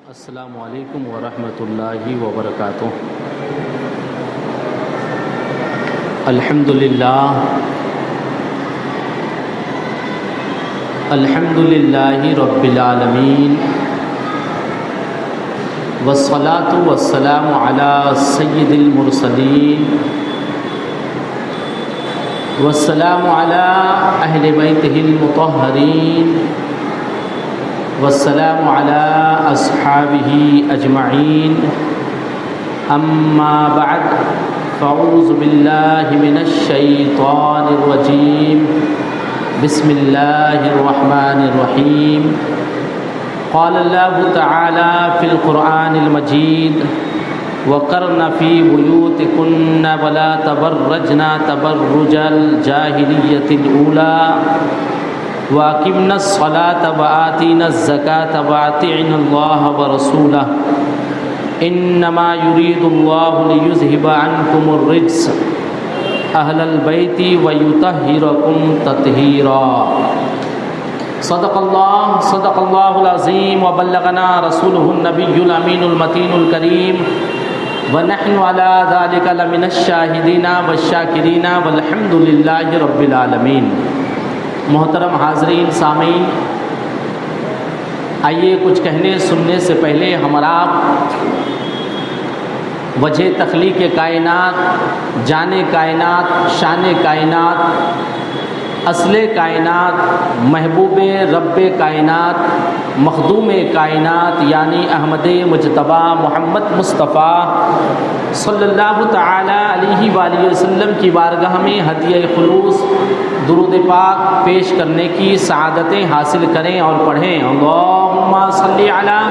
السلام علیکم ورحمۃ اللہ وبرکاتہ۔ الحمد للہ رب العالمین، والصلاة والسلام علی سید المرسلین، والسلام علی اہل بیتہ المطہرین، والسلام علی اصحابہ اجمعین، اما بعد فاعوذ باللہ من الشیطان الرجیم، بسم اللہ الرحمن الرحیم۔ قال اللہ تعالی فی القرآن المجید، وقرن فی بیوتکن ولا تبرجن تبرج الجاہلیۃ الاولی وَأَقِمْنَا الصَّلَاةَ وَآتِينَا الزَّكَاةَ وَأَطِعْنَا اللَّهَ وَرَسُولَهُ إِنَّمَا يُرِيدُ اللَّهُ لِيُذْهِبَ عَنْكُمُ الرِّجْسَ أَهْلَ الْبَيْتِ وَيُطَهِّرَكُمْ تَطْهِيرًا۔ صدق اللہ العظیم وبلغنا رسولہ النبی الامین المتین الکریم، ونحن علی ذلک لمن الشاہدین والشاکرین والحمد للہ رب العالمین۔ محترم حاضرین سامعین، آئیے کچھ کہنے سننے سے پہلے ہمارا وجہ تخلیق کائنات، جان کائنات، شان کائنات، اصل کائنات، محبوب رب کائنات، مخدوم کائنات یعنی احمد مجتبی محمد مصطفیٰ صلی اللہ تعالی علیہ وآلہ وسلم کی بارگاہ میں ہدیہ خلوص درود پاک پیش کرنے کی سعادتیں حاصل کریں اور پڑھیں۔ اللہم صلی علی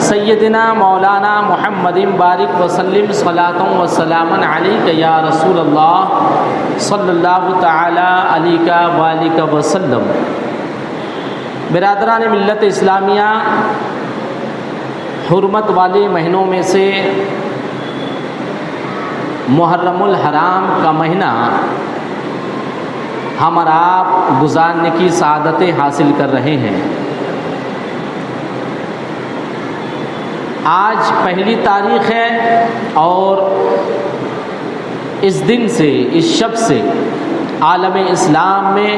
سیدنا مولانا محمد بارک وسلم صلاۃ وسلام علیک یا رسول اللہ صلی اللہ تعالی علیہ وآلہ وسلم۔ برادران ملت اسلامیہ، حرمت والے مہینوں میں سے محرم الحرام کا مہینہ ہم اور آپ گزارنے کی سعادتیں حاصل کر رہے ہیں۔ آج پہلی تاریخ ہے اور اس دن سے، اس شب سے عالم اسلام میں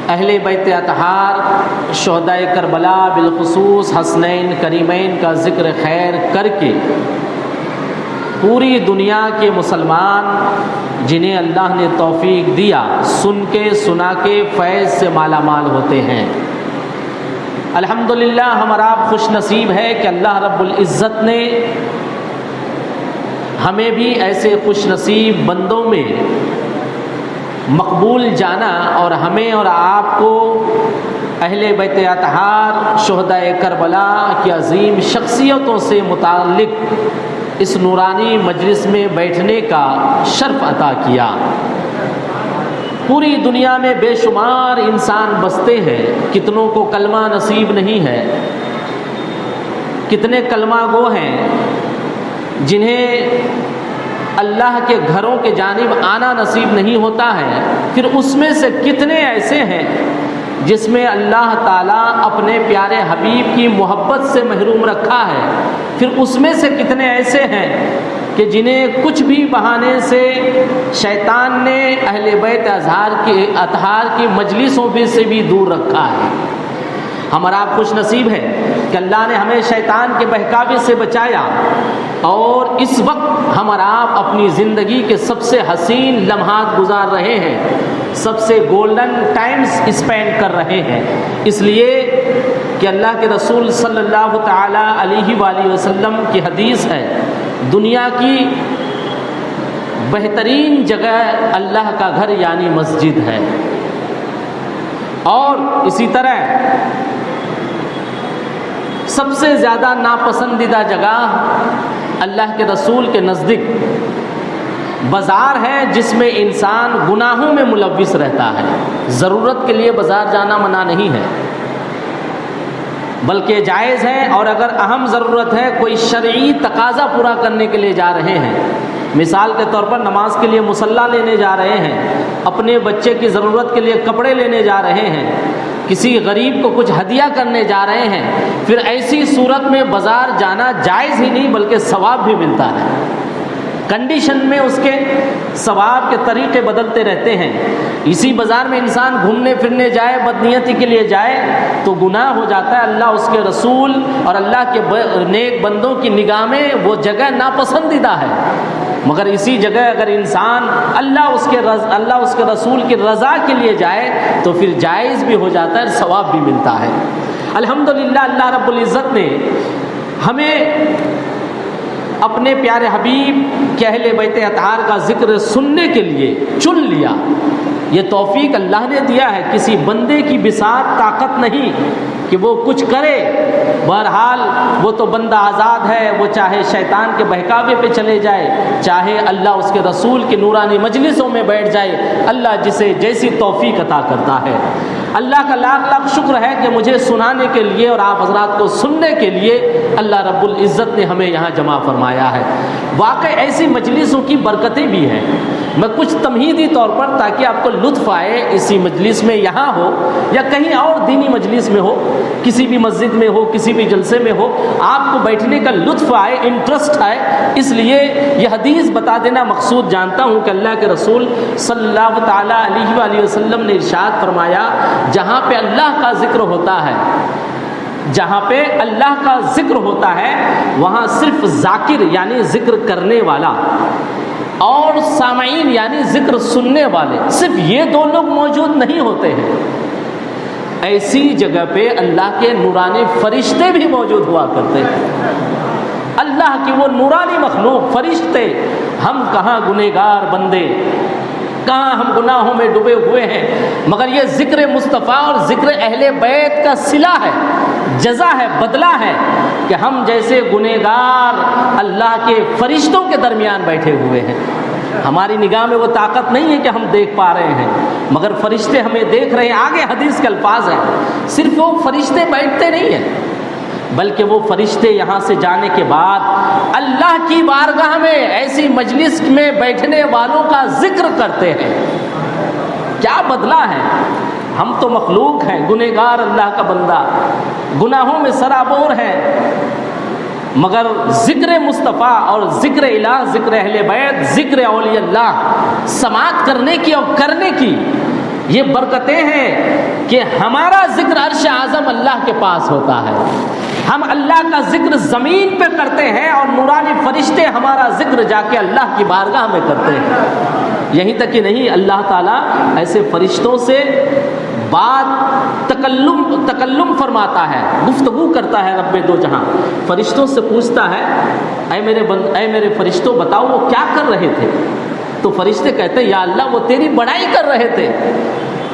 اہل بیت اطہار، شہدائے کربلا بالخصوص حسنین کریمین کا ذکر خیر کر کے پوری دنیا کے مسلمان جنہیں اللہ نے توفیق دیا سن کے سنا کے فیض سے مالا مال ہوتے ہیں۔ الحمدللہ ہم اور آپ خوش نصیب ہے کہ اللہ رب العزت نے ہمیں بھی ایسے خوش نصیب بندوں میں مقبول جانا اور ہمیں اور آپ کو اہل بیت اطہار شہدائے کربلا کی عظیم شخصیتوں سے متعلق اس نورانی مجلس میں بیٹھنے کا شرف عطا کیا۔ پوری دنیا میں بے شمار انسان بستے ہیں، کتنوں کو کلمہ نصیب نہیں ہے، کتنے کلمہ گو ہیں جنہیں اللہ کے گھروں کے جانب آنا نصیب نہیں ہوتا ہے، پھر اس میں سے کتنے ایسے ہیں جس میں اللہ تعالیٰ اپنے پیارے حبیب کی محبت سے محروم رکھا ہے، پھر اس میں سے کتنے ایسے ہیں کہ جنہیں کچھ بھی بہانے سے شیطان نے اہل بیت اطہار کی مجلسوں سے بھی دور رکھا ہے۔ ہمارا خوش نصیب ہے کہ اللہ نے ہمیں شیطان کے بہکاوے سے بچایا اور اس وقت ہم اور آپ اپنی زندگی کے سب سے حسین لمحات گزار رہے ہیں، سب سے گولڈن ٹائمز اسپینڈ کر رہے ہیں، اس لیے کہ اللہ کے رسول صلی اللہ تعالی علیہ وآلہ وسلم کی حدیث ہے، دنیا کی بہترین جگہ اللہ کا گھر یعنی مسجد ہے، اور اسی طرح سب سے زیادہ ناپسندیدہ جگہ اللہ کے رسول کے نزدیک بازار ہے، جس میں انسان گناہوں میں ملوث رہتا ہے۔ ضرورت کے لیے بازار جانا منع نہیں ہے، بلکہ جائز ہے، اور اگر اہم ضرورت ہے، کوئی شرعی تقاضا پورا کرنے کے لیے جا رہے ہیں، مثال کے طور پر نماز کے لیے مصلی لینے جا رہے ہیں، اپنے بچے کی ضرورت کے لیے کپڑے لینے جا رہے ہیں، کسی غریب کو کچھ ہدیہ کرنے جا رہے ہیں، پھر ایسی صورت میں بازار جانا جائز ہی نہیں بلکہ ثواب بھی ملتا ہے۔ کنڈیشن میں اس کے ثواب کے طریقے بدلتے رہتے ہیں۔ اسی بازار میں انسان گھومنے پھرنے جائے، بدنیتی کے لیے جائے تو گناہ ہو جاتا ہے۔ اللہ اس کے رسول اور اللہ کے نیک بندوں کی نگاہ میں وہ جگہ ناپسندیدہ ہے، مگر اسی جگہ اگر انسان اللہ اس کے رسول کی رضا کے لیے جائے تو پھر جائز بھی ہو جاتا ہے، ثواب بھی ملتا ہے۔ الحمدللہ اللہ رب العزت نے ہمیں اپنے پیارے حبیب کے اہل بیت اطہار کا ذکر سننے کے لیے چن لیا۔ یہ توفیق اللہ نے دیا ہے، کسی بندے کی بساط طاقت نہیں کہ وہ کچھ کرے۔ بہرحال وہ تو بندہ آزاد ہے، وہ چاہے شیطان کے بہکاوے پہ چلے جائے، چاہے اللہ اس کے رسول کی نورانی مجلسوں میں بیٹھ جائے، اللہ جسے جیسی توفیق عطا کرتا ہے۔ اللہ کا لاکھ لاکھ شکر ہے کہ مجھے سنانے کے لیے اور آپ حضرات کو سننے کے لیے اللہ رب العزت نے ہمیں یہاں جمع فرمایا ہے۔ واقعی ایسی مجلسوں کی برکتیں بھی ہیں۔ میں کچھ تمہیدی طور پر تاکہ آپ کو لطف آئے اسی مجلس میں یہاں ہو یا کہیں اور دینی مجلس میں ہو، کسی بھی مسجد میں ہو، کسی بھی جلسے میں ہو، آپ کو بیٹھنے کا لطف آئے، انٹرسٹ آئے، اس لیے یہ حدیث بتا دینا مقصود جانتا ہوں کہ اللہ کے رسول صلی اللہ تعالیٰ علیہ وآلہ وسلم نے ارشاد فرمایا، جہاں پہ اللہ کا ذکر ہوتا ہے، جہاں پہ اللہ کا ذکر ہوتا ہے وہاں صرف ذاکر یعنی ذکر کرنے والا اور سامعین یعنی ذکر سننے والے، صرف یہ دو لوگ موجود نہیں ہوتے ہیں۔ ایسی جگہ پہ اللہ کے نورانی فرشتے بھی موجود ہوا کرتے ہیں۔ اللہ کی وہ نورانی مخلوق فرشتے، ہم کہاں گنہگار بندے، کہاں ہم گناہوں میں ڈوبے ہوئے ہیں، مگر یہ ذکر مصطفیٰ اور ذکر اہل بیت کا صلہ ہے، جزا ہے، بدلہ ہے کہ ہم جیسے گنہگار اللہ کے فرشتوں کے درمیان بیٹھے ہوئے ہیں۔ ہماری نگاہ میں وہ طاقت نہیں ہے کہ ہم دیکھ پا رہے ہیں، مگر فرشتے ہمیں دیکھ رہے ہیں۔ آگے حدیث کے الفاظ ہیں، صرف وہ فرشتے بیٹھتے نہیں ہیں بلکہ وہ فرشتے یہاں سے جانے کے بعد اللہ کی بارگاہ میں ایسی مجلس میں بیٹھنے والوں کا ذکر کرتے ہیں۔ کیا بدلہ ہے! ہم تو مخلوق ہیں، گنہگار اللہ کا بندہ، گناہوں میں سرابور ہے، مگر ذکر مصطفیٰ اور ذکر الہ، ذکر اہل بیت، ذکر اولیاء اللہ سماعت کرنے کی اور کرنے کی یہ برکتیں ہیں کہ ہمارا ذکر عرش اعظم اللہ کے پاس ہوتا ہے۔ ہم اللہ کا ذکر زمین پہ کرتے ہیں اور نورانی فرشتے ہمارا ذکر جا کے اللہ کی بارگاہ میں کرتے ہیں۔ یہیں تک کہ نہیں، اللہ تعالیٰ ایسے فرشتوں سے بات تکلم فرماتا ہے، گفتگو کرتا ہے۔ رب دو جہاں فرشتوں سے پوچھتا ہے، اے میرے فرشتوں بتاؤ وہ کیا کر رہے تھے؟ تو فرشتے کہتے ہیں، یا اللہ وہ تیری بڑائی کر رہے تھے،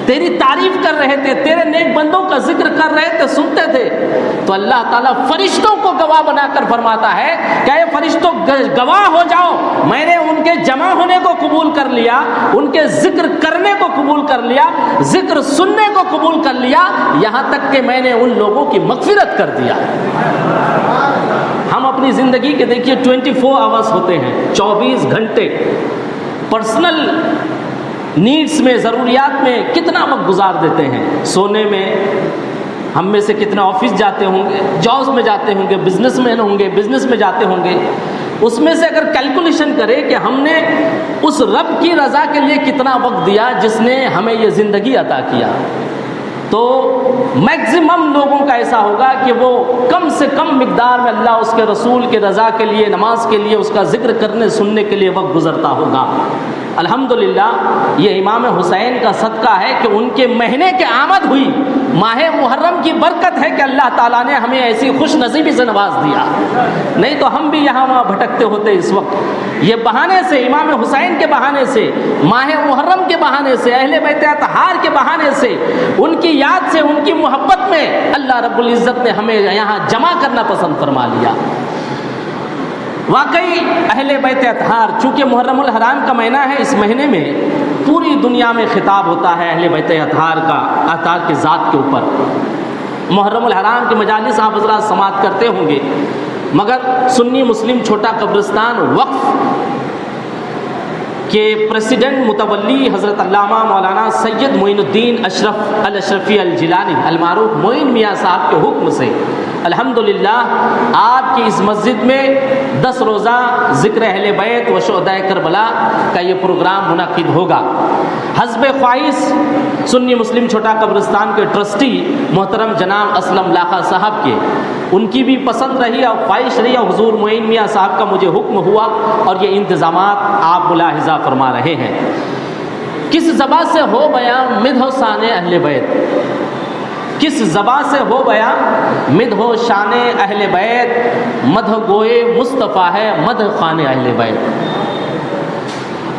تیری تعریف کر رہے تھے، تیرے نیک بندوں کا ذکر کر رہے تھے، سنتے تھے۔ تو اللہ تعالیٰ فرشتوں کو گواہ بنا کر فرماتا ہے کہ اے فرشتوں گواہ ہو جاؤ، میں نے ان کے جمع ہونے کو قبول کر لیا، ان کے ذکر کرنے کو قبول کر لیا، ذکر سننے کو قبول کر لیا، یہاں تک کہ میں نے ان لوگوں کی مغفرت کر دیا۔ ہم اپنی زندگی کے دیکھیے 24 آورز ہوتے ہیں، 24 گھنٹے پرسنل نیڈس میں، ضروریات میں کتنا وقت گزار دیتے ہیں۔ سونے میں ہم میں سے کتنے آفس جاتے ہوں گے، جابس میں جاتے ہوں گے، بزنس مین ہوں گے، بزنس میں جاتے ہوں گے۔ اس میں سے اگر کیلکولیشن کرے کہ ہم نے اس رب کی رضا کے لیے کتنا وقت دیا جس نے ہمیں یہ زندگی عطا کیا، تو میکزیمم لوگوں کا ایسا ہوگا کہ وہ کم سے کم مقدار میں اللہ اس کے رسول کے رضا کے لیے، نماز کے لیے، اس کا ذکر کرنے سننے کے لیے وقت گزرتا ہوگا۔ الحمدللہ یہ امام حسین کا صدقہ ہے کہ ان کے مہینے کے آمد ہوئی، ماہ محرم کی برکت ہے کہ اللہ تعالیٰ نے ہمیں ایسی خوش نصیبی سے نواز دیا، نہیں تو ہم بھی یہاں وہاں بھٹکتے ہوتے اس وقت۔ یہ بہانے سے، امام حسین کے بہانے سے، ماہ محرم کے بہانے سے، اہل بیت اطہار کے بہانے سے، ان کی یاد سے، ان کی محبت میں اللہ رب العزت نے ہمیں یہاں جمع کرنا پسند فرما لیا۔ واقعی اہل بیت اطہار، چونکہ محرم الحرام کا مہینہ ہے، اس مہینے میں پوری دنیا میں خطاب ہوتا ہے اہل بیت اطہار کا، اطہار کی ذات کے اوپر۔ محرم الحرام کی مجالس آپ حضرات سماعت کرتے ہوں گے، مگر سنی مسلم چھوٹا قبرستان وقف کہ پریسیڈنٹ متولی حضرت علامہ مولانا سید معین الدین اشرف الاشرفی الجیلانی المعروف معین میاں صاحب کے حکم سے الحمدللہ آپ کی اس مسجد میں 10 روزہ ذکر اہل بیت و شہداء کربلا کا یہ پروگرام منعقد ہوگا۔ حزب خواہش سنی مسلم چھوٹا قبرستان کے ٹرسٹی محترم جناب اسلم لاکھا صاحب کے ان کی بھی پسند رہی اور خواہش رہی اور حضور معین میاں صاحب کا مجھے حکم ہوا اور یہ انتظامات آپ ملاحظہ فرما رہے ہیں۔ کس زبان سے ہو بیان مدح و شان اہل بیت، کس زبان سے ہو بیان مدح و شان اہل بیت، مدح گوئے مصطفیٰ ہے مدح خوان اہل بیت،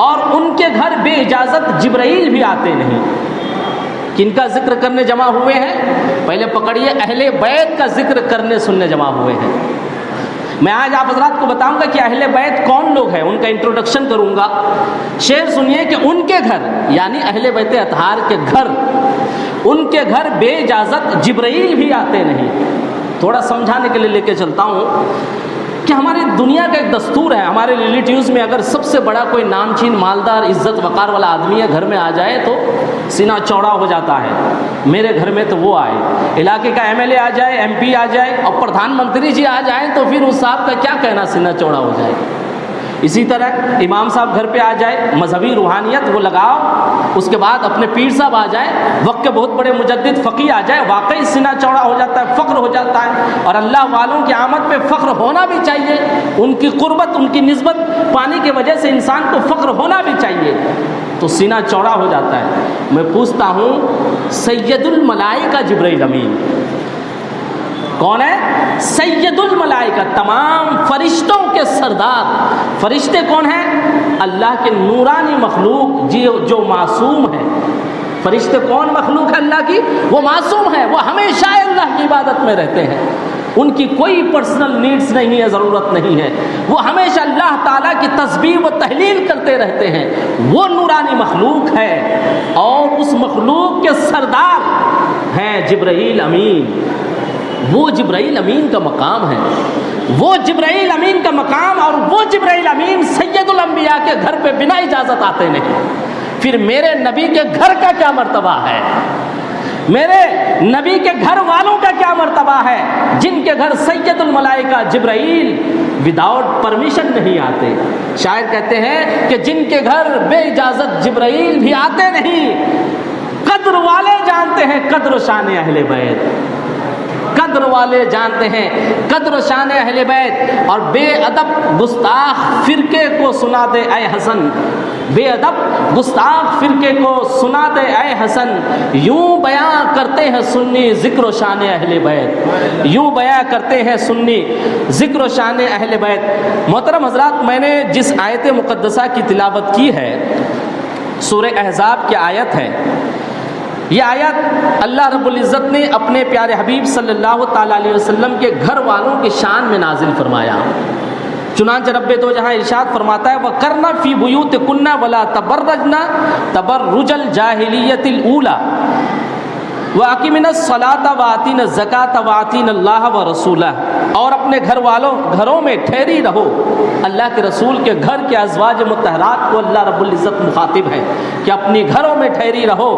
اور ان کے گھر بے اجازت جبرائیل بھی آتے نہیں۔ کن کا ذکر کرنے جمع ہوئے ہیں؟ پہلے پکڑیے، اہل بیت کا ذکر کرنے سننے جمع ہوئے ہیں۔ میں آج آپ حضرات کو بتاؤں گا کہ اہل بیت کون لوگ ہیں، ان کا انٹروڈکشن کروں گا۔ شعر سنیے کہ ان کے گھر یعنی اہل بیت اطہار کے گھر، ان کے گھر بے اجازت جبرائیل بھی آتے نہیں۔ تھوڑا سمجھانے کے لیے لے کے چلتا ہوں کہ ہماری دنیا کا ایک دستور ہے، ہمارے ریلیٹیوز میں اگر سب سے بڑا کوئی نامچین مالدار عزت وقار والا آدمی ہے گھر میں آ جائے تو سینہ چوڑا ہو جاتا ہے، میرے گھر میں تو وہ آئے، علاقے کا ایم ایل اے آ جائے، ایم پی آ جائے اور پردھان منتری جی آ جائیں تو پھر اس صاحب کا کیا کہنا، سینہ چوڑا ہو جائے۔ اسی طرح امام صاحب گھر پہ آ جائے، مذہبی روحانیت وہ لگاؤ، اس کے بعد اپنے پیر صاحب آ جائے، وقت کے بہت بڑے مجدد فقی آ جائے، واقعی سینہ چوڑا ہو جاتا ہے، فخر ہو جاتا ہے۔ اور اللہ والوں کی آمد پہ فخر ہونا بھی چاہیے، ان کی قربت ان کی نسبت پانے کی وجہ سے انسان کو فخر ہونا بھی چاہیے، تو سینہ چوڑا ہو جاتا ہے۔ میں پوچھتا ہوں سید الملائکہ جبرائیل امین کون ہے؟ سید الملائکہ، تمام فرشتوں کے سردار۔ فرشتے کون ہیں؟ اللہ کے نورانی مخلوق جو معصوم ہے۔ فرشتے کون مخلوق ہے اللہ کی؟ وہ معصوم ہے، وہ ہمیشہ اللہ کی عبادت میں رہتے ہیں، ان کی کوئی پرسنل نیڈز نہیں ہے، ضرورت نہیں ہے، وہ ہمیشہ اللہ تعالیٰ کی تسبیح و تحلیل کرتے رہتے ہیں۔ وہ نورانی مخلوق ہے اور اس مخلوق کے سردار ہیں جبرائیل امین۔ وہ جبرائیل امین کا مقام ہے، وہ جبرائیل امین کا مقام، اور وہ جبرائیل امین سید الانبیاء کے گھر پہ بنا اجازت آتے نہیں۔ پھر میرے نبی کے گھر کا کیا مرتبہ ہے، میرے نبی کے گھر والوں کا کیا مرتبہ ہے، جن کے گھر سید الملائکہ جبرائیل وداؤٹ پرمیشن نہیں آتے۔ شاعر کہتے ہیں کہ جن کے گھر بے اجازت جبرائیل بھی آتے نہیں، قدر والے جانتے ہیں قدر و شان اہل بیت، قدر والے جانتے ہیں قدر و شان اہل بیت۔ اور بے ادب گستاخ فرقے کو سنا دے اے حسن، بے ادب گستاخ فرقے کو سنا دے اے حسن، یوں بیان کرتے ہیں سنی ذکر و شان اہل بیت، یوں بیان کرتے ہیں سنی ذکر و شان اہل بیت۔ محترم حضرات، میں نے جس آیت مقدسہ کی تلاوت کی ہے سورہ احزاب کی آیت ہے، یہ آیت اللہ رب العزت نے اپنے پیارے حبیب صلی اللہ تعالیٰ علیہ وسلم کے گھر والوں کی شان میں نازل فرمایا۔ چنانچہ رب دو جہاں ارشاد فرماتا ہے وَقَرْنَ فِي بُيُوتِكُنَّ وَلَا تَبَرَّجْنَ تَبَرُّجَ الْجَاهِلِيَّةِ الْأُولَى وَأَقِمْنَ الصَّلَاةَ وَآتِينَ الزَّكَاةَ وَآتِينَ اللَّهَ وَرَسُولَهُ، اور اپنے گھروں میں ٹھہری رہو۔ اللہ کے رسول کے گھر کے ازواج مطہرات کو اللہ رب العزت مخاطب ہے کہ اپنی گھروں میں ٹھہری رہو،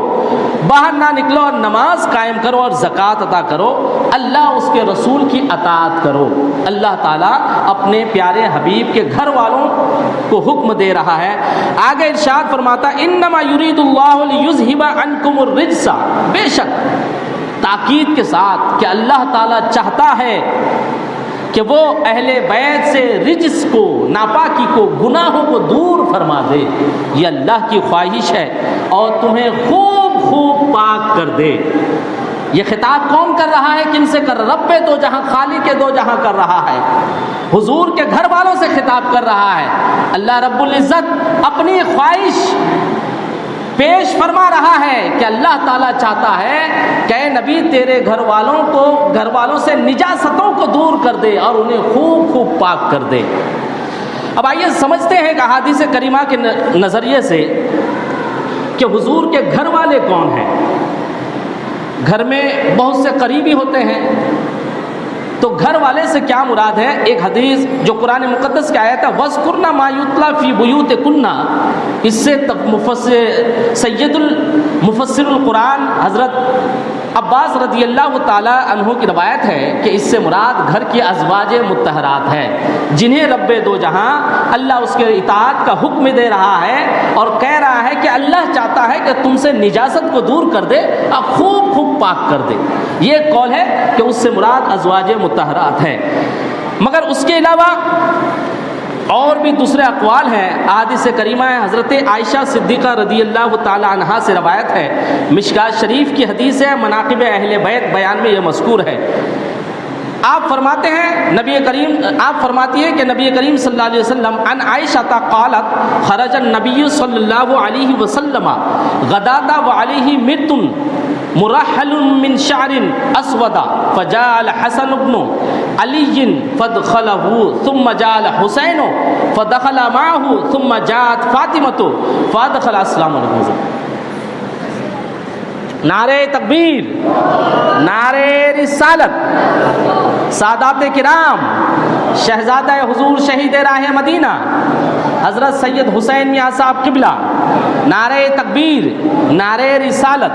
باہر نہ نکلو اور نماز قائم کرو اور زکوٰۃ ادا کرو، اللہ اس کے رسول کی اطاعت کرو۔ اللہ تعالیٰ اپنے پیارے حبیب کے گھر والوں کو حکم دے رہا ہے۔ آگے ارشاد فرماتا انما یرید اللہ لیذھب عنکم الرجس، بے شک تاکید کے ساتھ کہ اللہ تعالیٰ چاہتا ہے کہ وہ اہل بیت سے رجس کو، ناپاکی کو، گناہوں کو دور فرما دے، یہ اللہ کی خواہش ہے، اور تمہیں خوب خوب پاک کر دے۔ یہ خطاب کون کر رہا ہے، کن سے کر رہا؟ رب دو جہاں، خالق دو جہاں کر رہا ہے، حضور کے گھر والوں سے خطاب کر رہا ہے۔ اللہ رب العزت اپنی خواہش پیش فرما رہا ہے کہ اللہ تعالیٰ چاہتا ہے کہ اے نبی تیرے گھر والوں سے نجاستوں کو دور کر دے اور انہیں خوب خوب پاک کر دے۔ اب آئیے سمجھتے ہیں کہ احادیث کریمہ کے نظریے سے کہ حضور کے گھر والے کون ہیں۔ گھر میں بہت سے قریبی ہوتے ہیں، تو گھر والے سے کیا مراد ہے؟ ایک حدیث جو قرآن مقدس کی آیت ہے وَاذْكُرْنَ مَا يُتْلَى فِي بُيُوتِكُنَّ، اس سے سید المفسر القرآن حضرت عباس رضی اللہ تعالیٰ عنہ کی روایت ہے کہ اس سے مراد گھر کی ازواج مطہرات ہے، جنہیں رب دو جہاں اللہ اس کے اطاعت کا حکم دے رہا ہے اور کہہ رہا ہے کہ اللہ چاہتا ہے کہ تم سے نجاست کو دور کر دے اور خوب خوب پاک کر دے۔ یہ ایک قول ہے کہ اس سے مراد ازواج مطہرات ہے، مگر اس کے علاوہ اور بھی دوسرے اقوال ہیں۔ احادیث کریمہ ہے، حضرت عائشہ صدیقہ رضی اللہ تعالی عنہا سے روایت ہے، مشکات شریف کی حدیث ہے، مناقب اہل بیت بیان میں یہ مذکور ہے۔ آپ فرماتے ہیں آپ فرماتی ہیں کہ نبی کریم صلی اللہ علیہ وسلم عن عائشہ قالت خرج النبی صلی اللہ علیہ وسلم غداۃ وعلیہ مرط مرحل من شعر اسود فجاء الحسن بن علی فدخله ثم جاء الحسین فدخل معه ثم جاءت فاطمہ فدخل۔ السلام علیکم۔ نعرہ تکبیر، نعرہ رسالت، سادات کرام، شہزادہ حضور شہید راہ مدینہ حضرت سید حسین میاں صاحب قبلہ، نعرہ تکبیر، نعرہ رسالت،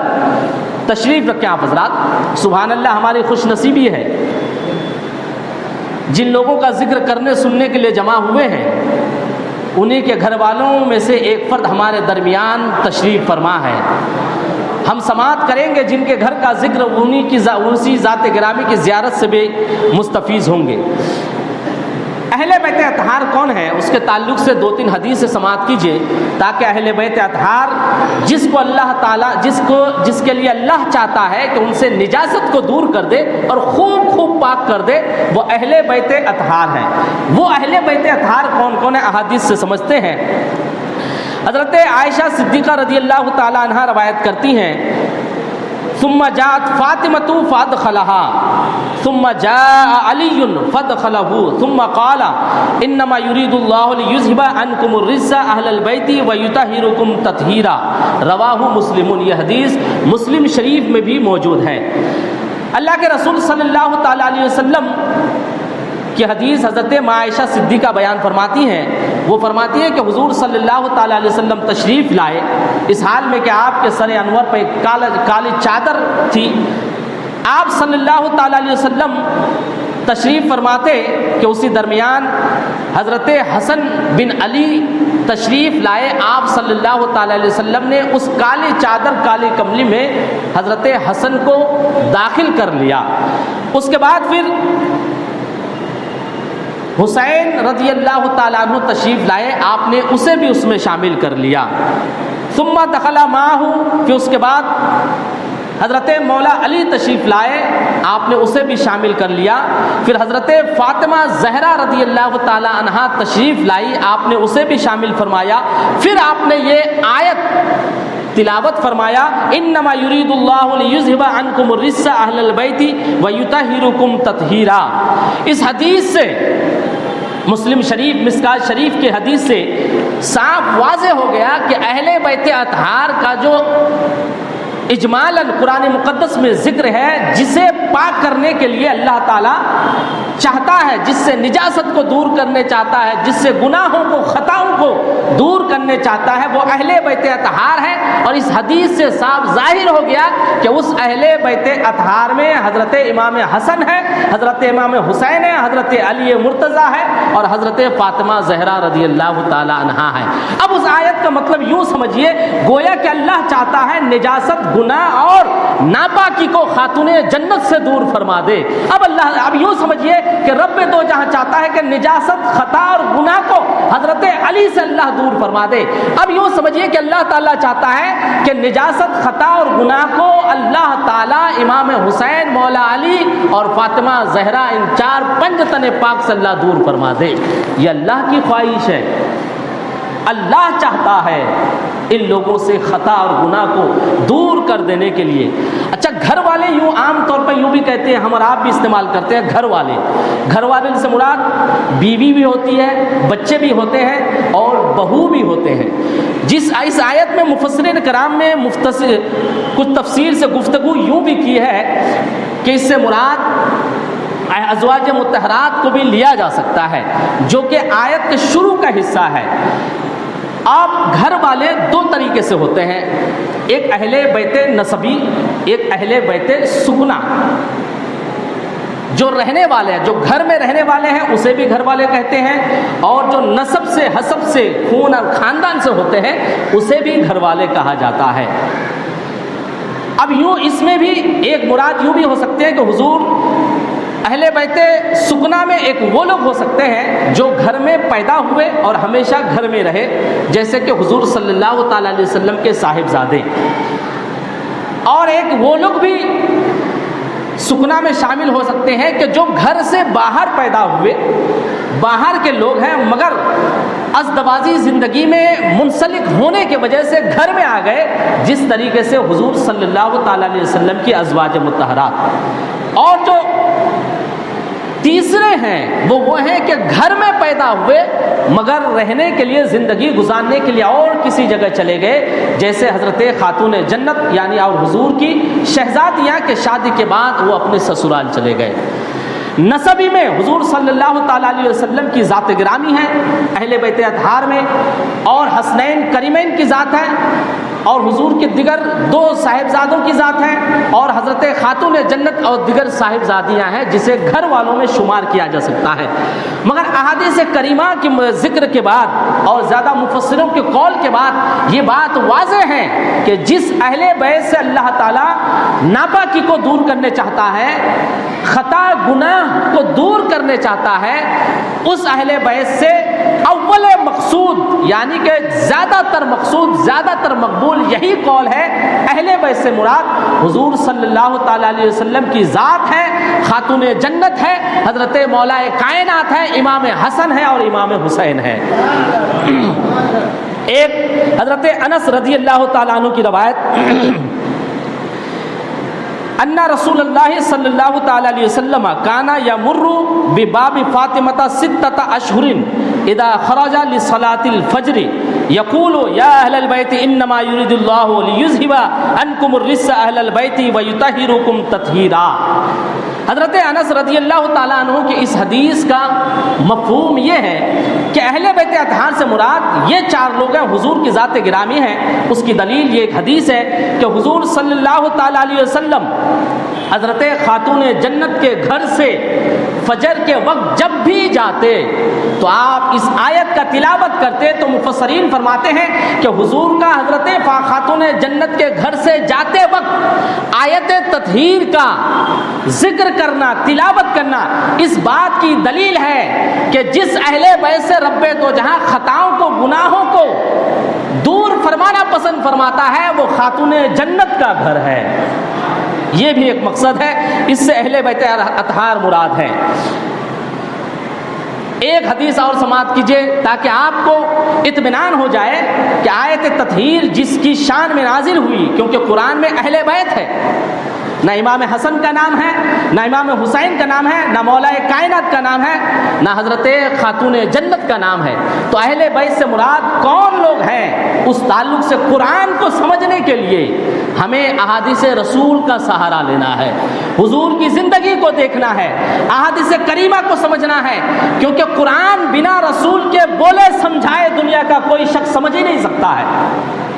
تشریف رکھیں آپ حضرات۔ سبحان اللہ، ہماری خوش نصیبی ہے جن لوگوں کا ذکر کرنے سننے کے لیے جمع ہوئے ہیں، انہی کے گھر والوں میں سے ایک فرد ہمارے درمیان تشریف فرما ہے۔ ہم سماعت کریں گے جن کے گھر کا ذکر اسی ذات گرامی کی زیارت سے بھی مستفیض ہوں گے۔ اہل بیت اطہار کون ہے، اس کے تعلق سے 2-3 حدیث سے سماعت کیجئے تاکہ اہل بیت اطہار جس کو اللہ تعالیٰ جس کے لیے اللہ چاہتا ہے کہ ان سے نجاست کو دور کر دے اور خوب خوب پاک کر دے، وہ اہل بیت اطہار ہیں۔ وہ اہل بیت اطہار کون کون ہیں، احادیث سے سمجھتے ہیں۔ حضرت عائشہ صدیقہ رضی اللہ تعالی عنہا روایت کرتی ہیں ثم جاءت فاطمہ فادخلها ثم جاء علی فادخله ثم قال انما يريد الله ليذهب عنكم الرجس اهل البيت ويطهركم تطهيرا، رواہ مسلم۔ یہ حدیث مسلم شریف میں بھی موجود ہے۔ اللہ کے رسول صلی اللہ تعالی علیہ وسلم کی حدیث حضرت عائشہ صدیقہ بیان فرماتی ہیں، وہ فرماتی ہیں کہ حضور صلی اللہ تعالی علیہ وسلم تشریف لائے اس حال میں کہ آپ کے سر انور پہ ایک کالی چادر تھی۔ آپ صلی اللہ تعالی علیہ وسلم تشریف فرماتے کہ اسی درمیان حضرت حسن بن علی تشریف لائے۔ آپ صلی اللہ تعالی علیہ وسلم نے اس کالی چادر کالی کملی میں حضرت حسن کو داخل کر لیا۔ اس کے بعد پھر حسین رضی اللہ تعالیٰ عنہ تشریف لائے، آپ نے اسے بھی اس میں شامل کر لیا۔ ثم دخل معه، پھر اس کے بعد حضرت مولا علی تشریف لائے، آپ نے اسے بھی شامل کر لیا۔ پھر حضرت فاطمہ زہرا رضی اللہ تعالیٰ عنہا تشریف لائی، آپ نے اسے بھی شامل فرمایا۔ پھر آپ نے یہ آیت تلاوت فرمایا انما یرید اللہ لیذھب عنکم الرجس اہل البیت ویطہرکم تطہیرا۔ اس حدیث سے مسلم شریف مشکات شریف کے حدیث سے صاف واضح ہو گیا کہ اہل بیت اطہار کا جو اجمالاً قرآن مقدس میں ذکر ہے، جسے پاک کرنے کے لیے اللہ تعالیٰ چاہتا ہے، جس سے نجاست کو دور کرنے چاہتا ہے، جس سے گناہوں کو خطاؤں کو دور کرنے چاہتا ہے، وہ اہل بیت اطہار ہے۔ اور اس حدیث سے صاف ظاہر ہو گیا کہ اس اہل بیت اطہار میں حضرت امام حسن ہے، حضرت امام حسین ہے، حضرت علی مرتضیٰ ہے اور حضرت فاطمہ زہرا رضی اللہ تعالی عنہا ہے۔ اب اس آیت کا مطلب یوں سمجھیے، گویا کہ اللہ چاہتا ہے نجاست، گناہ اور ناپاکی کو خاتون جنت سے دور فرما دے۔ اب یوں سمجھیے کہ رب دو جہاں چاہتا ہے کہ نجاست، خطا اور گناہ کو حضرت علی سے اللہ دور فرما دے۔ اب یوں سمجھیے کہ اللہ تعالیٰ چاہتا ہے کہ نجاست، خطا اور گناہ کو اللہ تعالیٰ امام حسین، مولا علی اور فاطمہ زہرا، ان 4 پنج پاک سے اللہ دور فرما دے۔ یہ اللہ کی خواہش ہے، اللہ چاہتا ہے ان لوگوں سے خطا اور گناہ کو دور کر دینے کے لیے۔ اچھا، گھر والے یوں عام طور پر یوں بھی کہتے ہیں، ہم اور آپ بھی استعمال کرتے ہیں گھر والے۔ گھر والے سے مراد بیوی بھی ہوتی ہے، بچے بھی ہوتے ہیں اور بہو بھی ہوتے ہیں۔ اس آیت میں مفسرین کرام نے کچھ تفسیر سے گفتگو یوں بھی کی ہے کہ اس سے مراد ازواج مطہرات کو بھی لیا جا سکتا ہے، جو کہ آیت کے شروع کا حصہ ہے۔ آپ گھر والے دو طریقے سے ہوتے ہیں، ایک اہل بیت نسبی، ایک اہل بیت سکنا۔ جو رہنے والے ہیں، جو گھر میں رہنے والے ہیں، اسے بھی گھر والے کہتے ہیں، اور جو نسب سے، حسب سے، خون اور خاندان سے ہوتے ہیں، اسے بھی گھر والے کہا جاتا ہے۔ اب یوں اس میں بھی ایک مراد یوں بھی ہو سکتے ہیں کہ حضور اہل بیت سکنا میں ایک وہ لوگ ہو سکتے ہیں جو گھر میں پیدا ہوئے اور ہمیشہ گھر میں رہے، جیسے کہ حضور صلی اللہ تعالیٰ علیہ وسلم کے صاحبزادے، اور ایک وہ لوگ بھی سکنا میں شامل ہو سکتے ہیں کہ جو گھر سے باہر پیدا ہوئے، باہر کے لوگ ہیں، مگر ازدواجی زندگی میں منسلک ہونے کی وجہ سے گھر میں آ گئے، جس طریقے سے حضور صلی اللہ تعالیٰ علیہ وسلم کی ازواج مطہرات۔ اور جو تیسرے ہیں وہ ہیں کہ گھر میں پیدا ہوئے مگر رہنے کے لیے، زندگی گزارنے کے لیے اور کسی جگہ چلے گئے، جیسے حضرت خاتون جنت یعنی اور حضور کی شہزادیاں کے شادی کے بعد وہ اپنے سسرال چلے گئے۔ نسبی میں حضور صلی اللہ تعالیٰ علیہ وسلم کی ذات گرامی ہے اہل بیت اطہار میں، اور حسنین کریمین کی ذات ہے، اور حضور کے دیگر دو صاحبزادوں کی ذات ہے، اور حضرت خاتون جنت اور دیگر صاحبزادیاں ہیں جسے گھر والوں میں شمار کیا جا سکتا ہے۔ مگر احادیث کریمہ کے ذکر کے بعد اور زیادہ مفسروں کے قول کے بعد یہ بات واضح ہے کہ جس اہل بیت سے اللہ تعالیٰ ناپاکی کو دور کرنے چاہتا ہے، خطا گناہ کو دور کرنے چاہتا ہے، اس اہل بیت سے اول مقصود یعنی کہ زیادہ تر مقصود، زیادہ تر مقبول یہی قول ہے، اہل بیت سے مراد حضور صلی اللہ تعالیٰ علیہ وسلم کی ذات ہے، خاتون جنت ہے، حضرت مولا کائنات ہے، امام حسن ہے اور امام حسین ہے۔ ایک حضرت انس رضی اللہ تعالیٰ عنہ کی روایت، ان رسول اللہ صلی اللہ تعالیٰ علیہ وسلم کانا یمر بباب فاطمہ ستۃ اشہر اذا خرج لصلاۃ الفجر یقول یا اہل البیت انما یرید اللہ لیذھب عنکم الرجس اہل البیت ویطہرکم تطہیرا۔ حضرت انس رضی اللہ تعالیٰ عنہ کی اس حدیث کا مفہوم یہ ہے کہ اہل بیت اطہار سے مراد یہ چار لوگ ہیں، حضور کی ذات گرامی ہے۔ اس کی دلیل یہ ایک حدیث ہے کہ حضور صلی اللہ تعالیٰ علیہ وسلم حضرت خاتون جنت کے گھر سے فجر کے وقت جب بھی جاتے تو آپ اس آیت کا تلاوت کرتے، تو مفسرین فرماتے ہیں کہ حضور کا حضرت خاتون جنت کے گھر سے جاتے وقت آیت تطہیر کا ذکر کرنا، تلاوت کرنا اس بات کی دلیل ہے کہ جس اہل بیت سے رب دو جہاں خطاؤں کو، گناہوں کو دور فرمانا پسند فرماتا ہے، وہ خاتون جنت کا گھر ہے۔ یہ بھی ایک مقصد ہے، اس سے اہل بیت اطہار مراد ہے۔ ایک حدیث اور سماعت کیجئے تاکہ آپ کو اطمینان ہو جائے کہ آیت تطہیر جس کی شان میں نازل ہوئی، کیونکہ قرآن میں اہل بیت ہے، نہ امام حسن کا نام ہے، نہ امام حسین کا نام ہے، نہ مولا کائنات کا نام ہے، نہ حضرت خاتون جنت کا نام ہے، تو اہل بیت سے مراد کون لوگ ہیں؟ اس تعلق سے قرآن کو سمجھنے کے لیے ہمیں احادیث رسول کا سہارا لینا ہے، حضور کی زندگی کو دیکھنا ہے، احادیث کریمہ کو سمجھنا ہے، کیونکہ قرآن بنا رسول کے بولے سمجھائے دنیا کا کوئی شخص سمجھ ہی نہیں سکتا ہے۔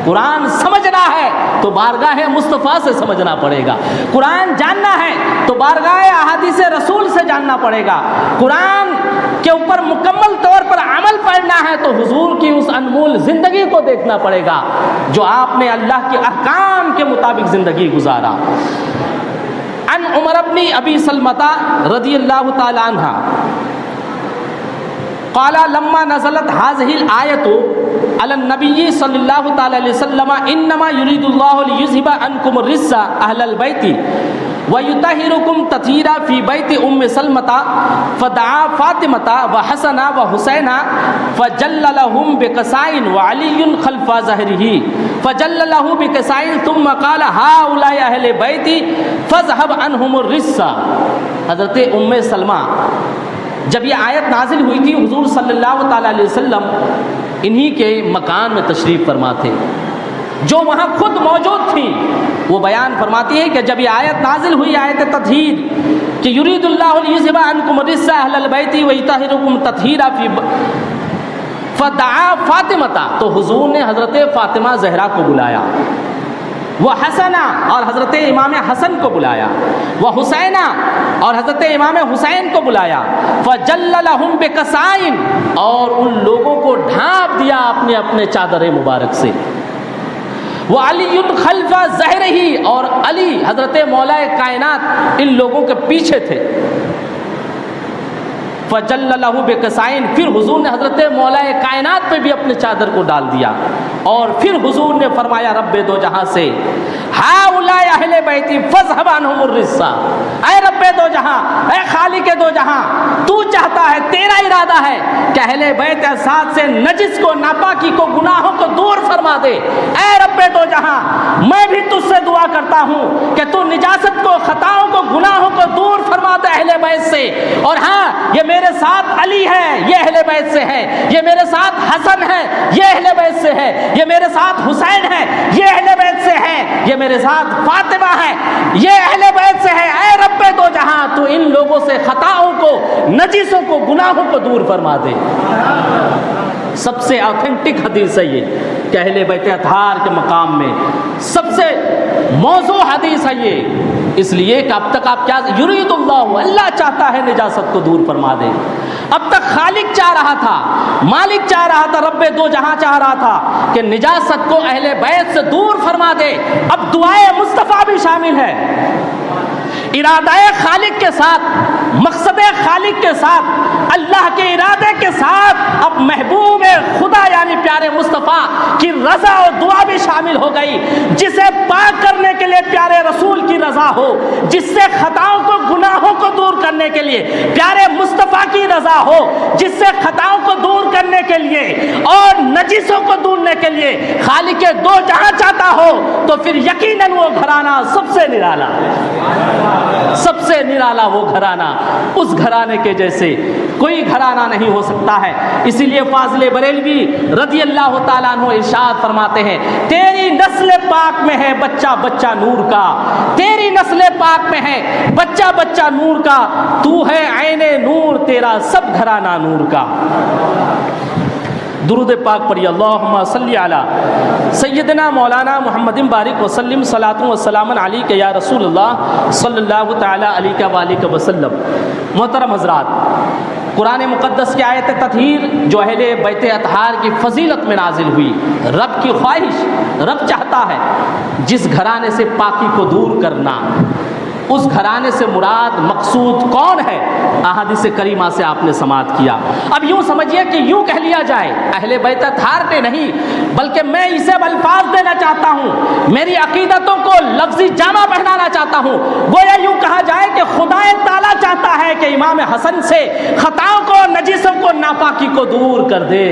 قرآن سمجھنا ہے تو بارگاہ مصطفیٰ سے سمجھنا پڑے گا، قرآن جاننا ہے تو بارگاہ احادیث رسول سے جاننا پڑے گا، قرآن کے اوپر مکمل طور پر عمل پڑنا ہے تو حضور کی اس انمول زندگی کو دیکھنا پڑے گا جو آپ نے اللہ کے احکام کے مطابق زندگی گزارا۔ ان عمر بن ابی سلمۃ رضی اللہ تعالی عنہ قال لما نزلت هذه الآية على النبي صلى الله تعالى عليه وسلم انما يريد الله ليذهب عنكم الرجس اهل البيت ويطهركم تطهيرا في بيت ام سلمة فدعا فاطمة وحسن وحسين فجللهم بكساء وعلي خلف ظهره فجلله بكساء ثم قال هؤلاء اهل البيت فاذهب عنهم الرجس۔ حضرت ام سلمہ جب یہ آیت نازل ہوئی تھی، حضور صلی اللہ تعالیٰ علیہ وسلم انہی کے مکان میں تشریف فرما تھے، جو وہاں خود موجود تھی۔ وہ بیان فرماتی ہے کہ جب یہ آیت نازل ہوئی، آیت تطہیر، کہ یرید اللہ لیذھب عنکم الرجس اہل البیت ویطہرکم تطہیرا فی فدعا فاطمہ، تو حضور نے حضرت فاطمہ زہرا کو بلایا، وہ حسنہ اور حضرت امام حسن کو بلایا، وہ حسینہ اور حضرت امام حسین کو بلایا، فجل لہم بکسائن، اور ان لوگوں کو ڈھانپ دیا اپنے اپنے چادر مبارک سے، وہ علی خلف ظہرہ، اور علی حضرت مولا کائنات ان لوگوں کے پیچھے تھے، فجل لہ بکسائن، پھر حضور نے حضرت مولا کائنات پہ بھی اپنے چادر کو ڈال دیا، اور پھر حضور نے فرمایا رب دو جہاں سے ہؤلاء اہل بیتی فاذھب عنہم الرجس، اے رب دو جہاں، اے خالق دو جہاں، تو چاہتا ہے، تیرا ارادہ ہے کہ اہل بیت اساد سے نجس کو، ناپاکی کو، گناہوں کو دور فرما دے، اے رب دو جہاں میں بھی تجھ سے دعا کرتا ہوں کہ تو نجاست کو، خطاؤں کو، گناہوں کو دور فرما دے اہل بیت سے، اور ہاں یہ میرے ساتھ علی ہے، یہ اہل بیت سے ہے، یہ میرے ساتھ حسن ہے، یہ اہل بیت سے ہے، یہ میرے ساتھ حسین ہے، یہ اہل بیت سے ہے، یہ میرے ساتھ فاطمہ ہے، یہ اہل بیت سے ہے، اے رب دو جہاں تو ان لوگوں سے خطاؤں کو، نجسوں کو، گناہوں کو دور فرما دے۔ سب سے آتھینٹک حدیث ہے یہ کہ اہل بیت اطہار کے مقام میں سب سے موضوع حدیث ہے یہ، اس لیے کہ اب تک آپ کیا یرید اللہ، اللہ چاہتا ہے نجاست کو دور فرما دے، اب تک خالق چاہ رہا تھا، مالک چاہ رہا تھا، رب دو جہاں چاہ رہا تھا کہ نجاست کو اہل بیت سے دور فرما دے، اب دعائے مصطفیٰ بھی شامل ہے، ارادہ خالق کے ساتھ، مقصد خالق کے ساتھ، اللہ کے ارادے کے ساتھ اب محبوب خدا یعنی پیارے مصطفیٰ کی رضا اور دعا بھی شامل ہو گئی، جسے پاک کرنے کے لیے پیارے رسول کی رضا ہو، جس سے خطاؤں کو، گناہوں کو دور کرنے کے لیے پیارے مصطفیٰ کی رضا ہو، جس سے خطاؤں کو دور کرنے کے لیے اور نجسوں کو دورنے کے لیے خالق دو جہاں چاہتا ہو، تو پھر یقیناً وہ گھرانہ سب سے نرالا، سب سے نرالا وہ گھرانہ، اس گھرانے کے جیسے کوئی گھرانہ نہیں ہو سکتا ہے۔ اسی لیے فاضل بریلوی رضی اللہ تعالیٰ عنہ ارشاد فرماتے ہیں، تیری نسل پاک میں ہے بچہ بچہ نور کا، تیری نسل پاک میں ہے بچہ بچہ نور کا، تو ہے عین نور، تیرا سب گھرانہ نور کا۔ درود پاک پڑھی، اللہم صلی علی سیدنا مولانا محمد بارک وسلم، صلاۃ و سلام علیک یا رسول اللہ صلی اللہ تعالی علیہ وآلہ وسلم۔ محترم حضرات، قرآن مقدس کی آیت تطہیر جو اہل بیت اطہار کی فضیلت میں نازل ہوئی، رب کی خواہش، رب چاہتا ہے جس گھرانے سے پاکی کو دور کرنا، اس گھرانے سے مراد مقصود کون ہے؟ احادیث کریمہ سے آپ نے سماعت کیا۔ اب یوں سمجھیے کہ یوں کہہ لیا جائے اہل بیت اطہار نے نہیں، بلکہ میں اسے الفاظ دینا چاہتا ہوں، میری عقیدتوں کو لفظی جامہ پہنانا چاہتا ہوں، گویا یوں کہا جائے کہ خدا تعالیٰ چاہتا ہے کہ امام حسن سے خطاؤں کو، نجسوں کو، ناپاکی کو دور کر دے،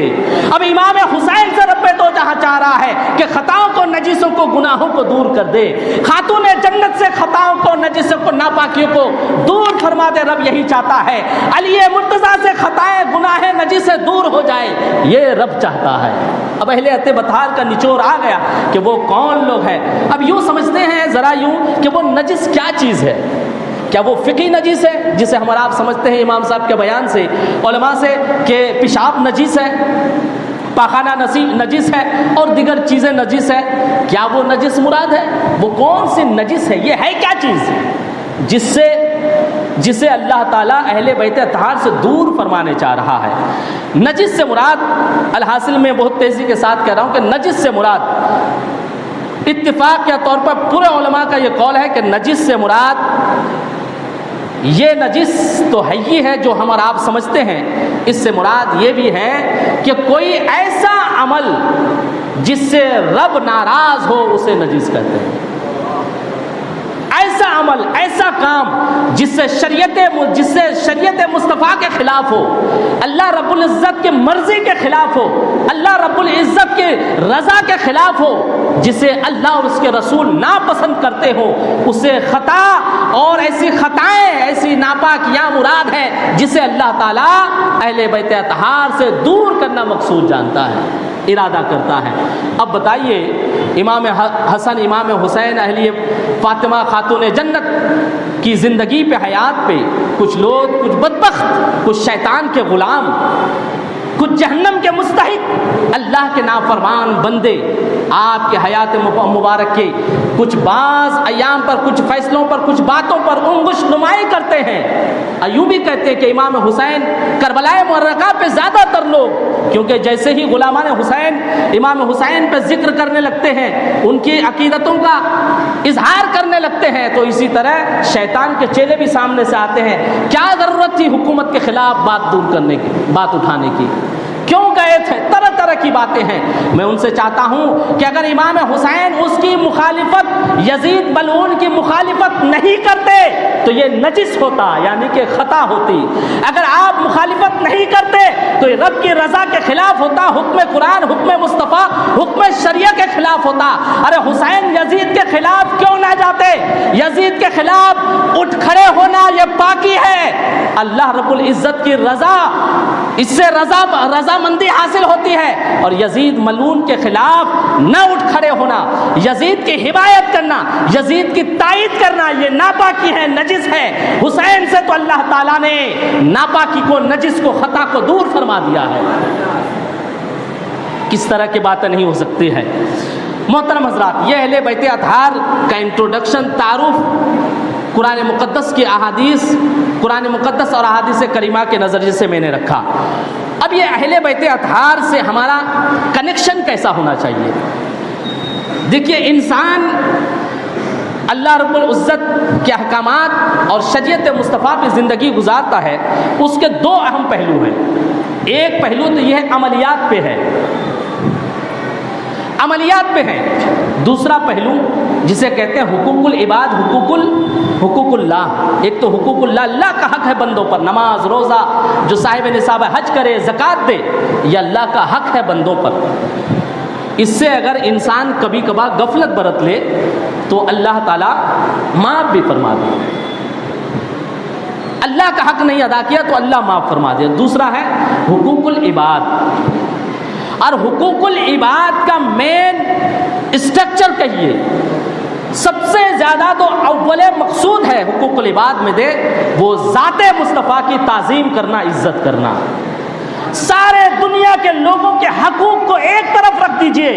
اب امام حسین سے رب دو جہاں چاہ رہا ہے کہ خطاؤں کو، نجسوں کو، گناہوں کو دور کر دے، خاتون جنت سے خطاؤں کو، نجسوں کو، ناپاکیوں کو دور فرما دے، رب یہی چاہتا ہے، علی مرتضیٰ سے خطائیں، گناہ، نجس سے دور ہو جائے، یہ رب چاہتا ہے۔ اب اہل بیت اطہار کا نچوڑ آ گیا کہ وہ کون لوگ ہیں۔ اب یوں سمجھتے ہیں ذرا یوں کہ وہ نجس کیا چیز ہے؟ کیا وہ فقہی نجس ہے جسے ہم اور آپ سمجھتے ہیں امام صاحب کے بیان سے، علماء سے، کہ پیشاب نجس ہے، پاخانہ نجس ہے اور دیگر چیزیں نجس ہے؟ کیا وہ نجس مراد ہے؟ وہ کون سی نجس ہے؟ یہ ہے کیا چیز جسے اللہ تعالیٰ اہل بیت اطہار سے دور فرمانے چاہ رہا ہے؟ نجس سے مراد، الحاصل میں بہت تیزی کے ساتھ کہہ رہا ہوں کہ نجس سے مراد اتفاق کے طور پر پورے علماء کا یہ قول ہے کہ نجس سے مراد یہ نجس تو ہے ہی ہے جو ہم اور آپ سمجھتے ہیں، اس سے مراد یہ بھی ہے کہ کوئی ایسا عمل جس سے رب ناراض ہو اسے نجس کہتے ہیں، ایسا عمل، ایسا کام جس سے شریعت مصطفیٰ کے خلاف ہو، اللہ رب العزت کی مرضی کے خلاف ہو، اللہ رب العزت کے رضا کے خلاف ہو، جسے اللہ اور اس کے رسول ناپسند کرتے ہو، اسے خطا اور ایسی خطائیں، ایسی ناپاکیاں مراد ہے جسے اللہ تعالیٰ اہل بیت اطہار سے دور کرنا مقصود جانتا ہے، ارادہ کرتا ہے۔ اب بتائیے، امام حسن، امام حسین، اہلیہ فاطمہ خاتون جنت کی زندگی پہ، حیات پہ کچھ لوگ، کچھ بدبخت، کچھ شیطان کے غلام، کچھ جہنم کے مستحق اللہ کے نافرمان بندے آپ کے حیات مبارک کے کچھ بعض ایام پر، کچھ فیصلوں پر، کچھ باتوں پر انگشت نمائی کرتے ہیں۔ ایوبی کہتے ہیں کہ امام حسین کربلائے معرکہ پہ زیادہ تر لوگ، کیونکہ جیسے ہی غلامان حسین امام حسین پہ ذکر کرنے لگتے ہیں، ان کی عقیدتوں کا اظہار کرنے لگتے ہیں، تو اسی طرح شیطان کے چیلے بھی سامنے سے آتے ہیں۔ کیا ضرورت تھی حکومت کے خلاف بات دور کرنے کی، بات اٹھانے کی؟ کیوں گئے تھے؟ طرح طرح کی باتیں ہیں۔ میں ان سے چاہتا ہوں کہ اگر امام حسین اس کی مخالفت، یزید ملعون کی مخالفت نہیں کرتے تو یہ نجس ہوتا، یعنی کہ خطا ہوتی۔ اگر آپ مخالفت نہیں کرتے تو یہ رب کی رضا کے خلاف ہوتا، حکم قرآن، حکم مصطفیٰ، حکم شریعہ کے خلاف ہوتا۔ ارے حسین یزید کے خلاف کیوں نہ جاتے؟ یزید کے خلاف اٹھ کھڑے ہونا یہ پاکی ہے، اللہ رب العزت کی رضا، اس سے رضامندی حاصل ہوتی ہے۔ اور یزید ملعون کے خلاف نہ اٹھ کھڑے ہونا، یزید کی حمایت کرنا، یزید کی تائید کرنا، یہ ناپاکی ہے، نجس ہے۔ حسین سے تو اللہ تعالیٰ نے ناپاکی کو، نجس کو، خطا کو دور فرما دیا ہے۔ کس طرح کی باتیں نہیں ہو سکتی ہے۔ محترم حضرات، یہ اہل بیت اطہار کا انٹروڈکشن، تعارف قرآن مقدس کی احادیث، قرآن مقدس اور احادیث کریمہ کے نظریے سے میں نے رکھا۔ اب یہ اہل بیت اطہار سے ہمارا کنیکشن کیسا ہونا چاہیے؟ دیکھیے، انسان اللہ رب العزت کے احکامات اور شریعت مصطفیٰ پہ زندگی گزارتا ہے، اس کے دو اہم پہلو ہیں۔ ایک پہلو تو یہ ہے عملیات پہ ہے، عملیات پہ ہے۔ دوسرا پہلو جسے کہتے ہیں حقوق العباد، حقوق اللہ۔ ایک تو حقوق اللہ، اللہ کا حق ہے بندوں پر، نماز، روزہ، جو صاحب نصاب حج کرے، زکوٰۃ دے، یہ اللہ کا حق ہے بندوں پر۔ اس سے اگر انسان کبھی کبھار غفلت برت لے تو اللہ تعالیٰ معاف بھی فرما دے۔ اللہ کا حق نہیں ادا کیا تو اللہ معاف فرما دے۔ دوسرا ہے حقوق العباد، اور حقوق العباد کا مین اسٹرکچر کہیے، سب سے زیادہ تو اول مقصود ہے حقوق العباد میں دے وہ ذات مصطفیٰ کی تعظیم کرنا، عزت کرنا۔ سارے دنیا کے لوگوں کے حقوق کو ایک طرف رکھ دیجئے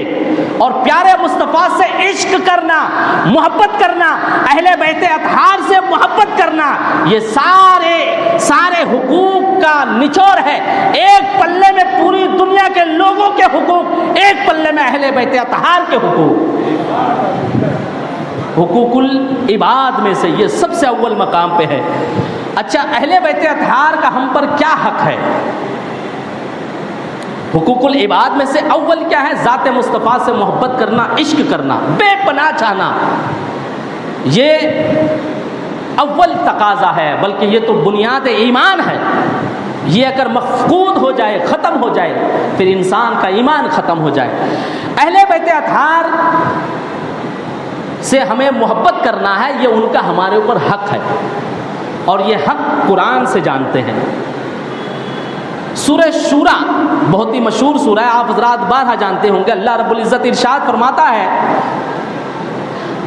اور پیارے مصطفیٰ سے عشق کرنا، محبت کرنا، اہل بیت اطہار سے محبت کرنا، یہ سارے حقوق کا نچوڑ ہے۔ ایک پلے میں پوری دنیا کے لوگوں کے حقوق، ایک پلے میں اہل بیت اطہار کے حقوق۔ حقوق العباد میں سے یہ سب سے اول مقام پہ ہے۔ اچھا، اہل بیت اطہار کا ہم پر کیا حق ہے؟ حقوق العباد میں سے اول کیا ہے؟ ذات مصطفیٰ سے محبت کرنا، عشق کرنا، بے پناہ چاہنا، یہ اول تقاضا ہے، بلکہ یہ تو بنیاد ایمان ہے۔ یہ اگر مفقود ہو جائے، ختم ہو جائے، پھر انسان کا ایمان ختم ہو جائے۔ اہل بیت اطہار سے ہمیں محبت کرنا ہے، یہ ان کا ہمارے اوپر حق ہے، اور یہ حق قرآن سے جانتے ہیں۔ سورہ شورا بہت ہی مشہور سورہ ہے، آپ حضرات بارہا جانتے ہوں گے۔ اللہ رب العزت ارشاد فرماتا ہے،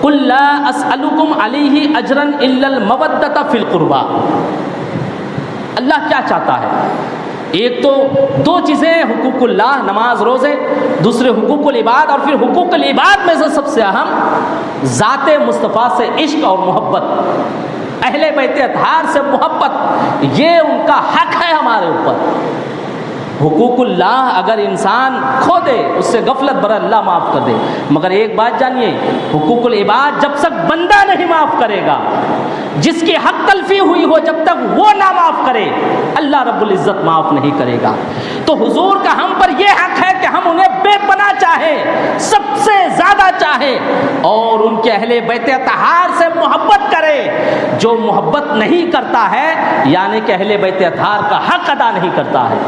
قُلْ لَا أَسْأَلُكُمْ عَلَيْهِ أَجْرًا إِلَّا الْمَوَدَّةَ فِي الْقُرْبَى۔ اللہ کیا چاہتا ہے؟ ایک تو دو چیزیں، حقوق اللہ، نماز، روزے، دوسرے حقوق العباد، اور پھر حقوق العباد میں سے سب سے اہم ذات مصطفیٰ سے عشق اور محبت، اہل بیت اطہار سے محبت، یہ ان کا حق ہے ہمارے اوپر۔ حقوق اللہ اگر انسان کھو دے، اس سے غفلت برا، اللہ معاف کر دے، مگر ایک بات جانیے، حقوق العباد جب تک بندہ نہیں معاف کرے گا، جس کی حق تلفی ہوئی ہو، جب تک وہ نہ معاف کرے، اللہ رب العزت معاف نہیں کرے گا۔ تو حضور کا ہم پر یہ حق ہے کہ ہم انہیں بے پناہ چاہیں، سب سے زیادہ چاہیں، اور ان کے اہل بیت اطہار سے محبت کرے۔ جو محبت نہیں کرتا ہے، یعنی کہ اہل بیت اطہار کا حق ادا نہیں کرتا ہے،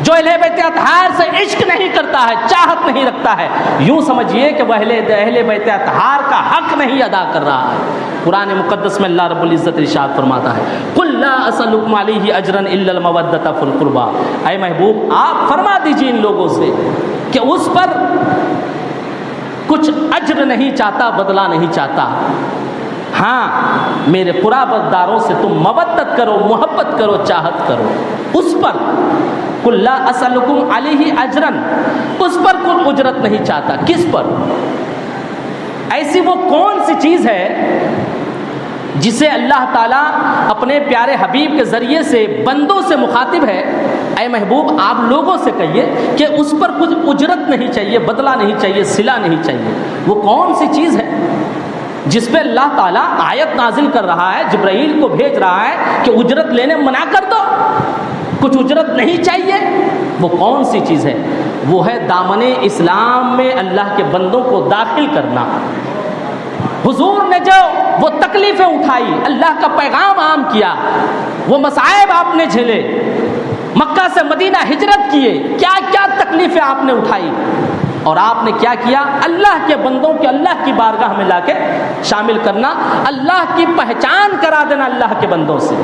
جو اہل بیت اطہار سے عشق نہیں کرتا ہے، چاہت نہیں رکھتا ہے، یوں سمجھیے کہ وہ اہل بیت اطہار کا حق نہیں ادا کر رہا ہے۔ قرآن مقدس میں اللہ رب العزت ارشاد فرماتا ہے، قُلْ لَا أَسْأَلُكُمْ عَلَيْهِ أَجْرًا إِلَّا الْمَوَدَّةَ فِي الْقُرْبَى۔ اے محبوب، آپ فرما دیجیے ان لوگوں سے کہ اس پر کچھ اجر نہیں چاہتا، بدلہ نہیں چاہتا، ہاں میرے قرابتداروں سے تم مودت کرو، محبت کرو، چاہت کرو، اس پر قل لا اسألکم علیہ اجرا، اس پر کوئی اجرت نہیں چاہتا۔ کس پر؟ ایسی وہ کون سی چیز ہے جسے اللہ تعالیٰ اپنے پیارے حبیب کے ذریعے سے بندوں سے مخاطب ہے، اے محبوب آپ لوگوں سے کہیے کہ اس پر کچھ اجرت نہیں چاہیے، بدلہ نہیں چاہیے، صلہ نہیں چاہیے۔ وہ کون سی چیز ہے جس پہ اللہ تعالیٰ آیت نازل کر رہا ہے، جبرائیل کو بھیج رہا ہے کہ اجرت لینے منع کر دو، کچھ اجرت نہیں چاہیے؟ وہ کون سی چیز ہے؟ وہ ہے دامن اسلام میں اللہ کے بندوں کو داخل کرنا۔ حضور نے جو وہ تکلیفیں اٹھائی، اللہ کا پیغام عام کیا، وہ مصائب آپ نے جھیلے، مکہ سے مدینہ ہجرت کیے، کیا کیا تکلیفیں آپ نے اٹھائی، اور آپ نے کیا کیا؟ اللہ کے بندوں کے اللہ کی بارگاہ میں لا کے شامل کرنا، اللہ کی پہچان کرا دینا اللہ کے بندوں سے۔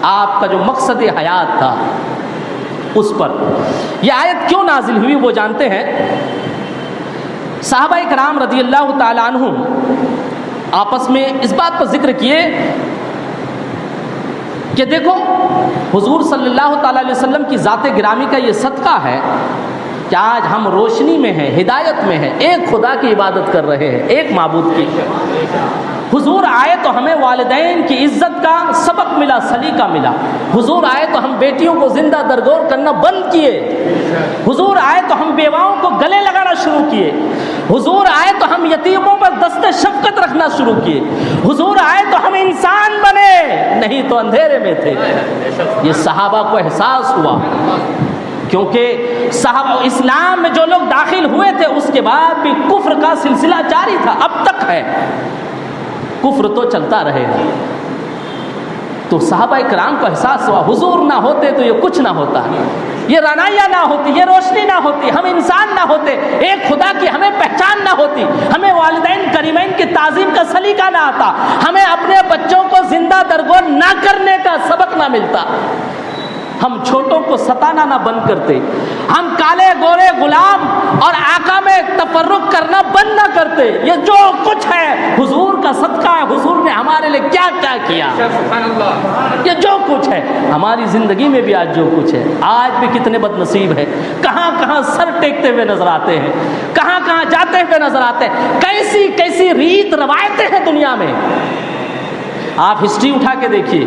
آپ کا جو مقصد حیات تھا اس پر یہ آیت کیوں نازل ہوئی وہ جانتے ہیں؟ صحابہ کرام رضی اللہ تعالی عنہ آپس میں اس بات پر ذکر کیے کہ دیکھو حضور صلی اللہ تعالی علیہ وسلم کی ذات گرامی کا یہ صدقہ ہے کہ آج ہم روشنی میں ہیں، ہدایت میں ہیں، ایک خدا کی عبادت کر رہے ہیں، ایک معبود کی۔ حضور آئے تو ہمیں والدین کی عزت کا سبق ملا، سلیقہ ملا۔ حضور آئے تو ہم بیٹیوں کو زندہ درگور کرنا بند کیے۔ حضور آئے تو ہم بیواؤں کو گلے لگانا شروع کیے۔ حضور آئے تو ہم یتیموں پر دست شفقت رکھنا شروع کیے۔ حضور آئے تو ہم انسان بنے، نہیں تو اندھیرے میں تھے۔ یہ صحابہ کو احساس ہوا، کیونکہ صحابہ اسلام میں جو لوگ داخل ہوئے تھے اس کے بعد بھی کفر کا سلسلہ جاری تھا، اب تک ہے، کفر تو چلتا رہے گا۔ تو صحابہ کرام کو احساس ہوا حضور نہ ہوتے تو یہ کچھ نہ ہوتا، یہ رانائیاں نہ ہوتی، یہ روشنی نہ ہوتی، ہم انسان نہ ہوتے، ایک خدا کی ہمیں پہچان نہ ہوتی، ہمیں والدین کریمین کی تعظیم کا سلیقہ نہ آتا، ہمیں اپنے بچوں کو زندہ درگور نہ کرنے کا سبق نہ ملتا، ہم چھوٹوں کو ستانا نہ بند کرتے، ہم کالے گورے غلام اور آقا میں تفرق کرنا بند نہ کرتے۔ یہ جو کچھ ہے حضور کا صدقہ ہے، حضور نے ہمارے لیے کیا کیا کیا، یہ جو کچھ ہے ہماری زندگی میں بھی آج جو کچھ ہے، آج بھی کتنے بد نصیب ہے، کہاں کہاں سر ٹیکتے ہوئے نظر آتے ہیں، کہاں کہاں جاتے ہوئے نظر آتے ہیں، کیسی کیسی ریت روایتیں ہیں دنیا میں۔ آپ ہسٹری اٹھا کے دیکھیے،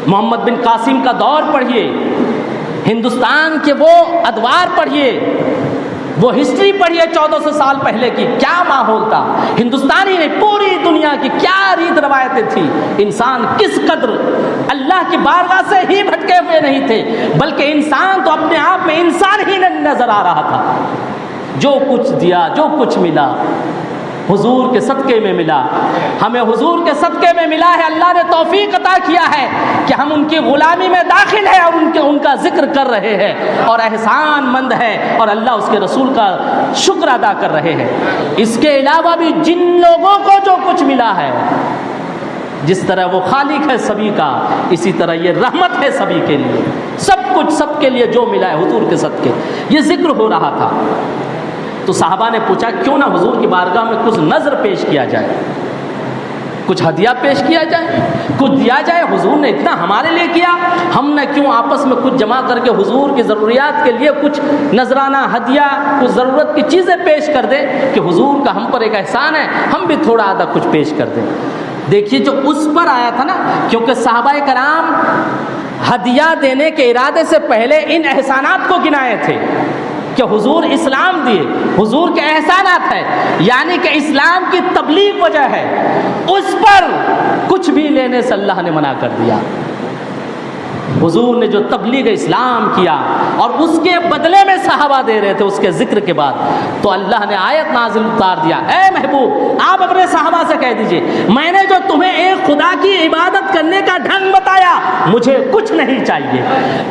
محمد بن قاسم کا دور پڑھیے، ہندوستان کے وہ ادوار پڑھیے، وہ ہسٹری پڑھیے 1400 سال پہلے کی، کیا ماحول تھا، ہندوستانی نہیں پوری دنیا کی کیا ریت روایتیں تھیں، انسان کس قدر اللہ کی بارگاہ سے ہی بھٹکے ہوئے نہیں تھے، بلکہ انسان تو اپنے آپ میں انسان ہی نظر آ رہا تھا۔ جو کچھ دیا، جو کچھ ملا حضور کے صدقے میں ملا، ہمیں حضور کے صدقے میں ملا ہے، اللہ نے توفیق عطا کیا ہے کہ ہم ان کی غلامی میں داخل ہیں اور ان کا ذکر کر رہے ہیں اور احسان مند ہے اور اللہ اس کے رسول کا شکر ادا کر رہے ہیں۔ اس کے علاوہ بھی جن لوگوں کو جو کچھ ملا ہے، جس طرح وہ خالق ہے سبھی کا، اسی طرح یہ رحمت ہے سبھی کے لیے، سب کچھ سب کے لیے جو ملا ہے حضور کے صدقے، یہ ذکر ہو رہا تھا۔ تو صحابہ نے پوچھا کیوں نہ حضور کی بارگاہ میں کچھ نظر پیش کیا جائے، کچھ ہدیہ پیش کیا جائے، کچھ دیا جائے، حضور نے اتنا ہمارے لیے کیا، ہم نے کیوں آپس میں کچھ جمع کر کے حضور کی ضروریات کے لیے کچھ نذرانہ ہدیہ، کچھ ضرورت کی چیزیں پیش کر دیں کہ حضور کا ہم پر ایک احسان ہے، ہم بھی تھوڑا آدھا کچھ پیش کر دیں۔ دیکھیے جو اس پر آیا تھا نا، کیونکہ صحابہ کرام ہدیہ دینے کے ارادے سے پہلے ان احسانات کو گنائے تھے کہ حضور اسلام دیے، حضور کے احسانات ہے، یعنی کہ اسلام کی تبلیغ وجہ ہے، اس پر کچھ بھی لینے سے اللہ نے منع کر دیا۔ حضور نے جو تبلیغ اسلام کیا اور اس کے بدلے میں صحابہ دے رہے تھے اس کے ذکر کے بعد، تو اللہ نے آیت نازل اتار دیا، اے محبوب آپ اپنے صحابہ سے کہہ دیجئے میں نے جو تمہیں ایک خدا کی عبادت کرنے کا ڈھنگ بتایا مجھے کچھ نہیں چاہیے،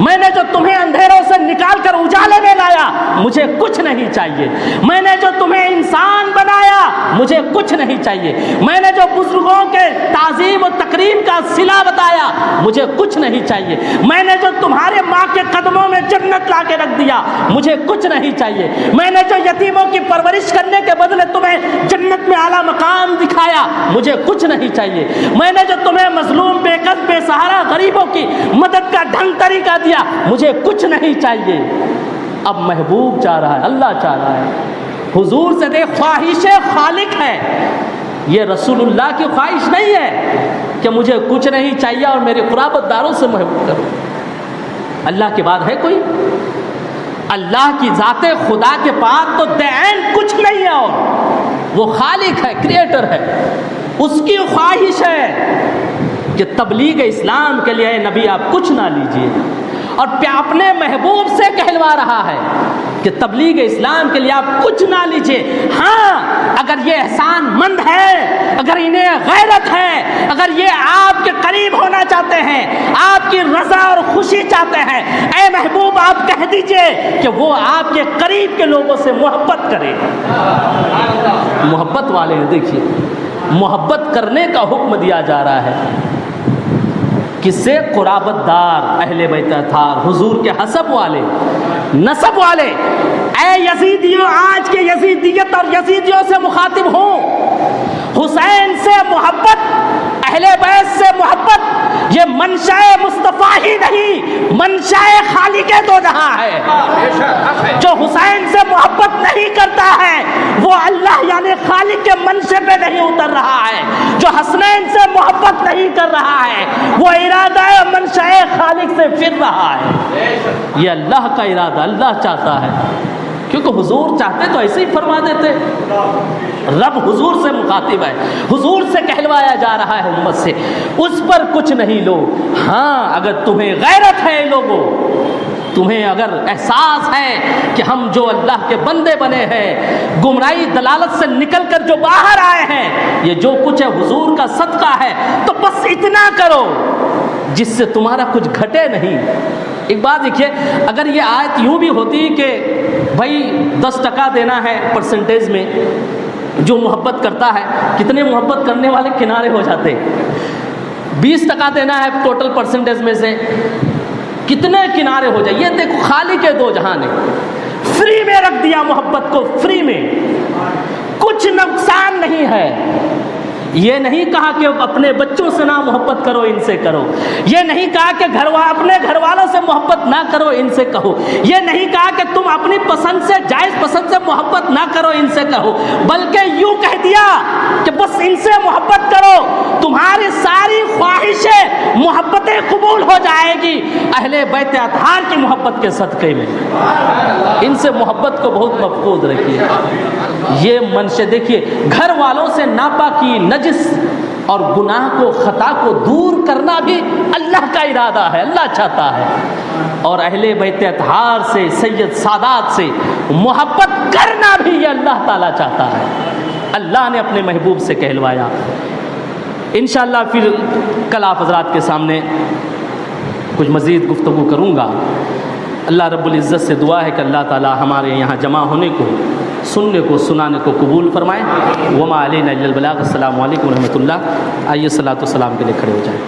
میں نے جو تمہیں اندھیروں سے نکال کر اجالے میں لایا مجھے کچھ نہیں چاہیے، میں نے جو تمہیں انسان بنایا مجھے کچھ نہیں چاہیے، میں نے جو بزرگوں کے تعظیم و تکریم کا صلہ بتایا مجھے کچھ نہیں چاہیے. میں نے جو تمہارے ماں کے قدموں میں جنت لا کے رکھ دیا, مجھے کچھ نہیں چاہیے. میں نے جو یتیموں کی پرورش کرنے کے بدلے تمہیں جنت میں اعلیٰ مقام دکھایا, مجھے کچھ نہیں چاہیے. میں نے جو تمہیں مظلوم, بے کس, بے سہارا غریبوں کی مدد کا ڈھنگ طریقہ دیا, مجھے کچھ نہیں چاہیے. اب محبوب چاہ رہا ہے, اللہ چاہ رہا ہے. حضور سے دیکھ, خواہش خالق ہے, یہ رسول اللہ کی خواہش نہیں ہے کہ مجھے کچھ نہیں چاہیے اور میرے قرابت داروں سے محبت کرو. اللہ کے بعد ہے کوئی؟ اللہ کی ذات خدا کے پاس تو دین کچھ نہیں ہے, اور وہ خالق ہے, کریٹر ہے. اس کی خواہش ہے کہ تبلیغ اسلام کے لیے نبی آپ کچھ نہ لیجیے, اور اپنے محبوب سے کہلوا رہا ہے کہ تبلیغ اسلام کے لیے آپ کچھ نہ لیجیے. ہاں, اگر یہ احسان مند ہے, اگر انہیں غیرت ہے, اگر یہ آپ کے قریب ہونا چاہتے ہیں, آپ کی رضا اور خوشی چاہتے ہیں, اے محبوب آپ کہہ دیجئے کہ وہ آپ کے قریب کے لوگوں سے محبت کرے. محبت والے ہیں, دیکھیے محبت کرنے کا حکم دیا جا رہا ہے. کس سے؟ قرابت دار, اہل بیت اطہار, حضور کے حسب والے, نسب والے. اے یزیدیوں, آج کے یزیدیت اور یزیدیوں سے مخاطب ہوں, حسین سے محبت, اہل بیت سے محبت, یہ منشاء مصطفیٰ ہی نہیں, منشاء خالق دو جہاں ہے. جو حسین سے محبت نہیں کرتا ہے وہ اللہ یعنی خالق کے منشے پہ نہیں اتر رہا ہے. جو حسنین سے محبت نہیں کر رہا ہے وہ ارادہ منشاء خالق سے پھر رہا ہے. یہ اللہ کا ارادہ, اللہ چاہتا ہے, کیونکہ حضور چاہتے تو ایسے ہی فرما دیتے. رب حضور سے مخاطب ہے, حضور سے کہلوایا جا رہا ہے امت سے, اس پر کچھ نہیں لو. ہاں, اگر تمہیں غیرت ہے لوگوں, تمہیں اگر احساس ہے کہ ہم جو اللہ کے بندے بنے ہیں, گمراہی دلالت سے نکل کر جو باہر آئے ہیں, یہ جو کچھ ہے حضور کا صدقہ ہے, تو بس اتنا کرو جس سے تمہارا کچھ گھٹے نہیں. ایک بات دیکھیے, اگر یہ آیت یوں بھی ہوتی کہ بھائی 10% دینا ہے پرسنٹیج میں, جو محبت کرتا ہے, کتنے محبت کرنے والے کنارے ہو جاتے. 20% دینا ہے ٹوٹل پرسنٹیج میں سے, کتنے کنارے ہو جائے. یہ دیکھو خالق دو جہاں نے فری میں رکھ دیا محبت کو, فری میں, کچھ نقصان نہیں ہے. یہ نہیں کہا کہ اپنے بچوں سے نہ محبت کرو, ان سے کرو. یہ نہیں کہا کہ اپنے گھر والوں سے محبت نہ کرو, ان سے کہو. یہ نہیں کہا کہ تم اپنی پسند سے, جائز پسند سے محبت نہ کرو, ان سے کہو. بلکہ یوں کہہ دیا کہ بس ان سے محبت کرو, تمہاری ساری خواہشیں محبتیں قبول ہو جائے گی اہل بیت اطہار کی محبت کے صدقے میں. ان سے محبت کو بہت محفوظ رکھیے. یہ منشے دیکھیے, گھر والوں سے ناپاکی, نجس اور گناہ کو, خطا کو دور کرنا بھی اللہ کا ارادہ ہے, اللہ چاہتا ہے. اور اہل بیت اطہار سے, سید سادات سے محبت کرنا بھی یہ اللہ تعالیٰ چاہتا ہے. اللہ نے اپنے محبوب سے کہلوایا. انشاءاللہ پھر کل آپ حضرات کے سامنے کچھ مزید گفتگو کروں گا. اللہ رب العزت سے دعا ہے کہ اللہ تعالیٰ ہمارے یہاں جمع ہونے کو, سننے کو, سنانے کو قبول فرمائے. وما علینا الا البلاغ. السلام علیکم ورحمۃ اللہ. آئیے صلاۃ و سلام کے لیے کھڑے ہو جائیں.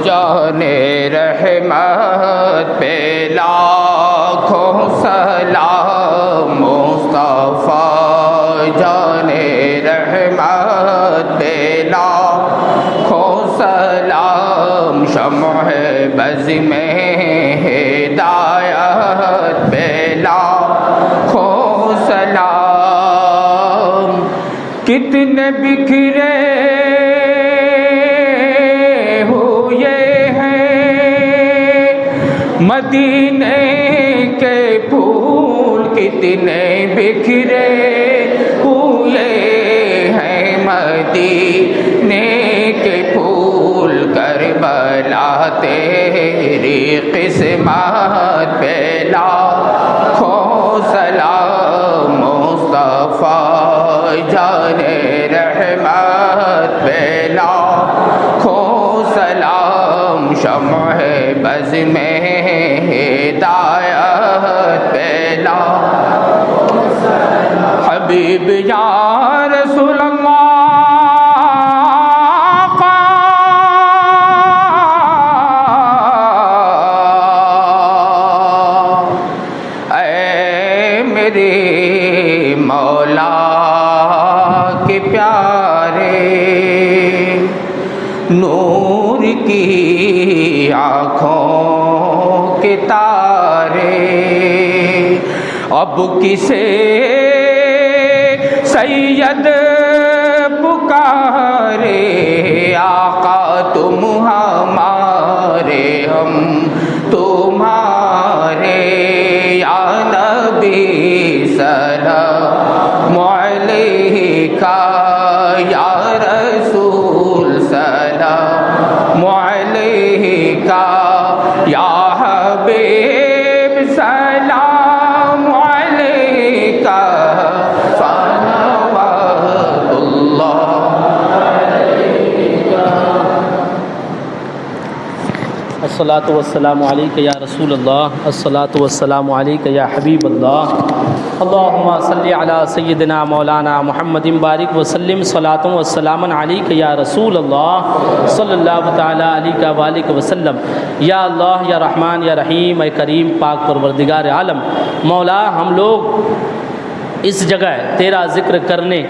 جانے رحمت پہ لاکھوں سلام مصطفیٰ, جانے رحمت پہ لاکھوں سلام, شمع بز میں ہدایت پہ لاکھوں سلام. کتنے بکھرے مدینے کے پھول, کتنے بکھرے ہوئے ہیں مدینے کے پھول. کربلا تیری قسمت پہ لاکھوں سلام مصطفیٰ, جانے رحمت پہ لاکھوں سلام, شمع بز میں ہدایت پہ لاکھوں حبیب یا رسول اللہ مولا کے پیارے نور کی آنکھوں کے تارے اب کسے سید پکارے آقا تم ہمارے ہم تمہارے یا نبی سلام علیکہ یا رسول سلام علیکہ یا حبیب سلام علیکہ صلوات اللہ الصلاۃ والسلام علیک یا رسول اللہ، الصلاۃ والسلام علیک یا حبیب اللہ، اللہم صلی علی سیدنا مولانا محمد بارک وسلم، صلاۃ والسلام علیک یا رسول اللہ صلی اللہ تعالی علیہ وآلہ وسلم۔ یا اللہ یا رحمان یا رحیم، اے کریم پاک پروردگار عالم، مولا ہم لوگ اس جگہ تیرا ذکر کرنے،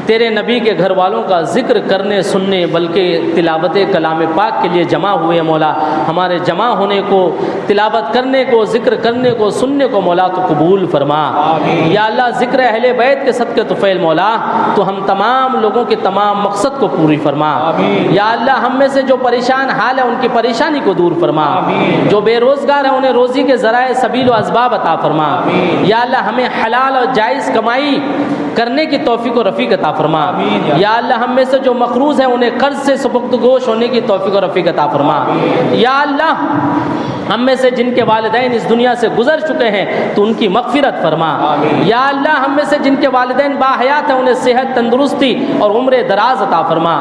تیرے نبی کے گھر والوں کا ذکر کرنے سننے بلکہ تلاوت کلام پاک کے لیے جمع ہوئے مولا، ہمارے جمع ہونے کو، تلاوت کرنے کو، ذکر کرنے کو، سننے کو مولا تو قبول فرما۔ یا اللہ ذکر اہل بیت کے صدقے طفیل مولا تو ہم تمام لوگوں کے تمام مقصد کو پوری فرما۔ یا اللہ ہم میں سے جو پریشان حال ہے ان کی پریشانی کو دور فرما، جو بے روزگار ہیں انہیں روزی کے ذرائع سبیل و اسباب عطا فرما۔ یا اللہ ہمیں حلال اور جائز کمائی کرنے کی توفیق و رفیق عطا فرما۔ یا اللہ ہم میں سے جو مقروض ہیں انہیں قرض سے سبکدوش ہونے کی توفیق و رفیق عطا فرما۔ یا اللہ ہم میں سے جن کے والدین اس دنیا سے گزر چکے ہیں تو ان کی مغفرت فرما۔ یا اللہ ہم میں سے جن کے والدین باحیات ہیں انہیں صحت، تندرستی اور عمر دراز عطا فرما۔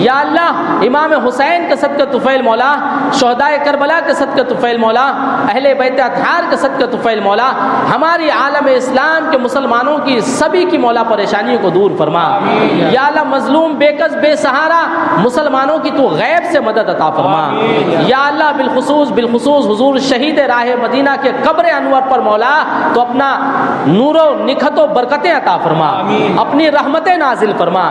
یا اللہ امام حسین کے صدقے طفیل مولا، شہدائے کربلا کے صدقے طفیل مولا، اہل بیت اطہار کے صدقے طفیل مولا، ہماری عالم اسلام کے مسلمانوں کی سبھی کی مولا پریشانیوں کو دور فرما۔ یا اللہ مظلوم، بے کس، بے سہارا مسلمانوں کی تو غیب سے مدد عطا فرما۔ یا اللہ بالخصوص حضور شہید راہ مدینہ کے قبر انور پر مولا تو اپنا نور و نکھت و برکتیں عطا فرما، اپنی رحمتیں نازل فرما۔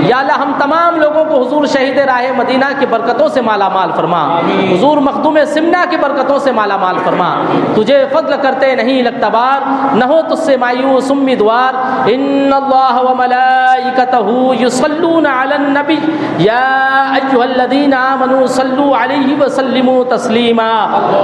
یا اللہ ہم تمام لوگوں کو حضور شہید راہ مدینہ کی برکتوں سے مالا مال فرما، حضور مخدوم سمنا کی برکتوں سے مالا مال فرما۔ تجھے فضل کرتے نہیں لگتا بار، نہ ہو تجھ سے مایوس امیدوار۔ ان اللہ و ملائکتہ یصلون علی النبی یا ایھا الذین آمنوا صلوا علیہ وسلموا تسلیما۔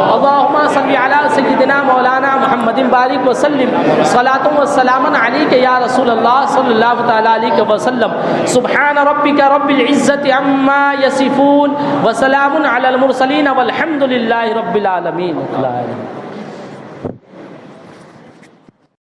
اللہم صلی علی سیدنا مولانا محمد بارک وسلم، صلاۃ والسلام علیک یا رسول اللہ صلی اللہ تعالی علیہ وسلم۔ سبحان ربک رب العزت عما یصفون وسلام علی المرسلین والحمد للہ رب العالمین۔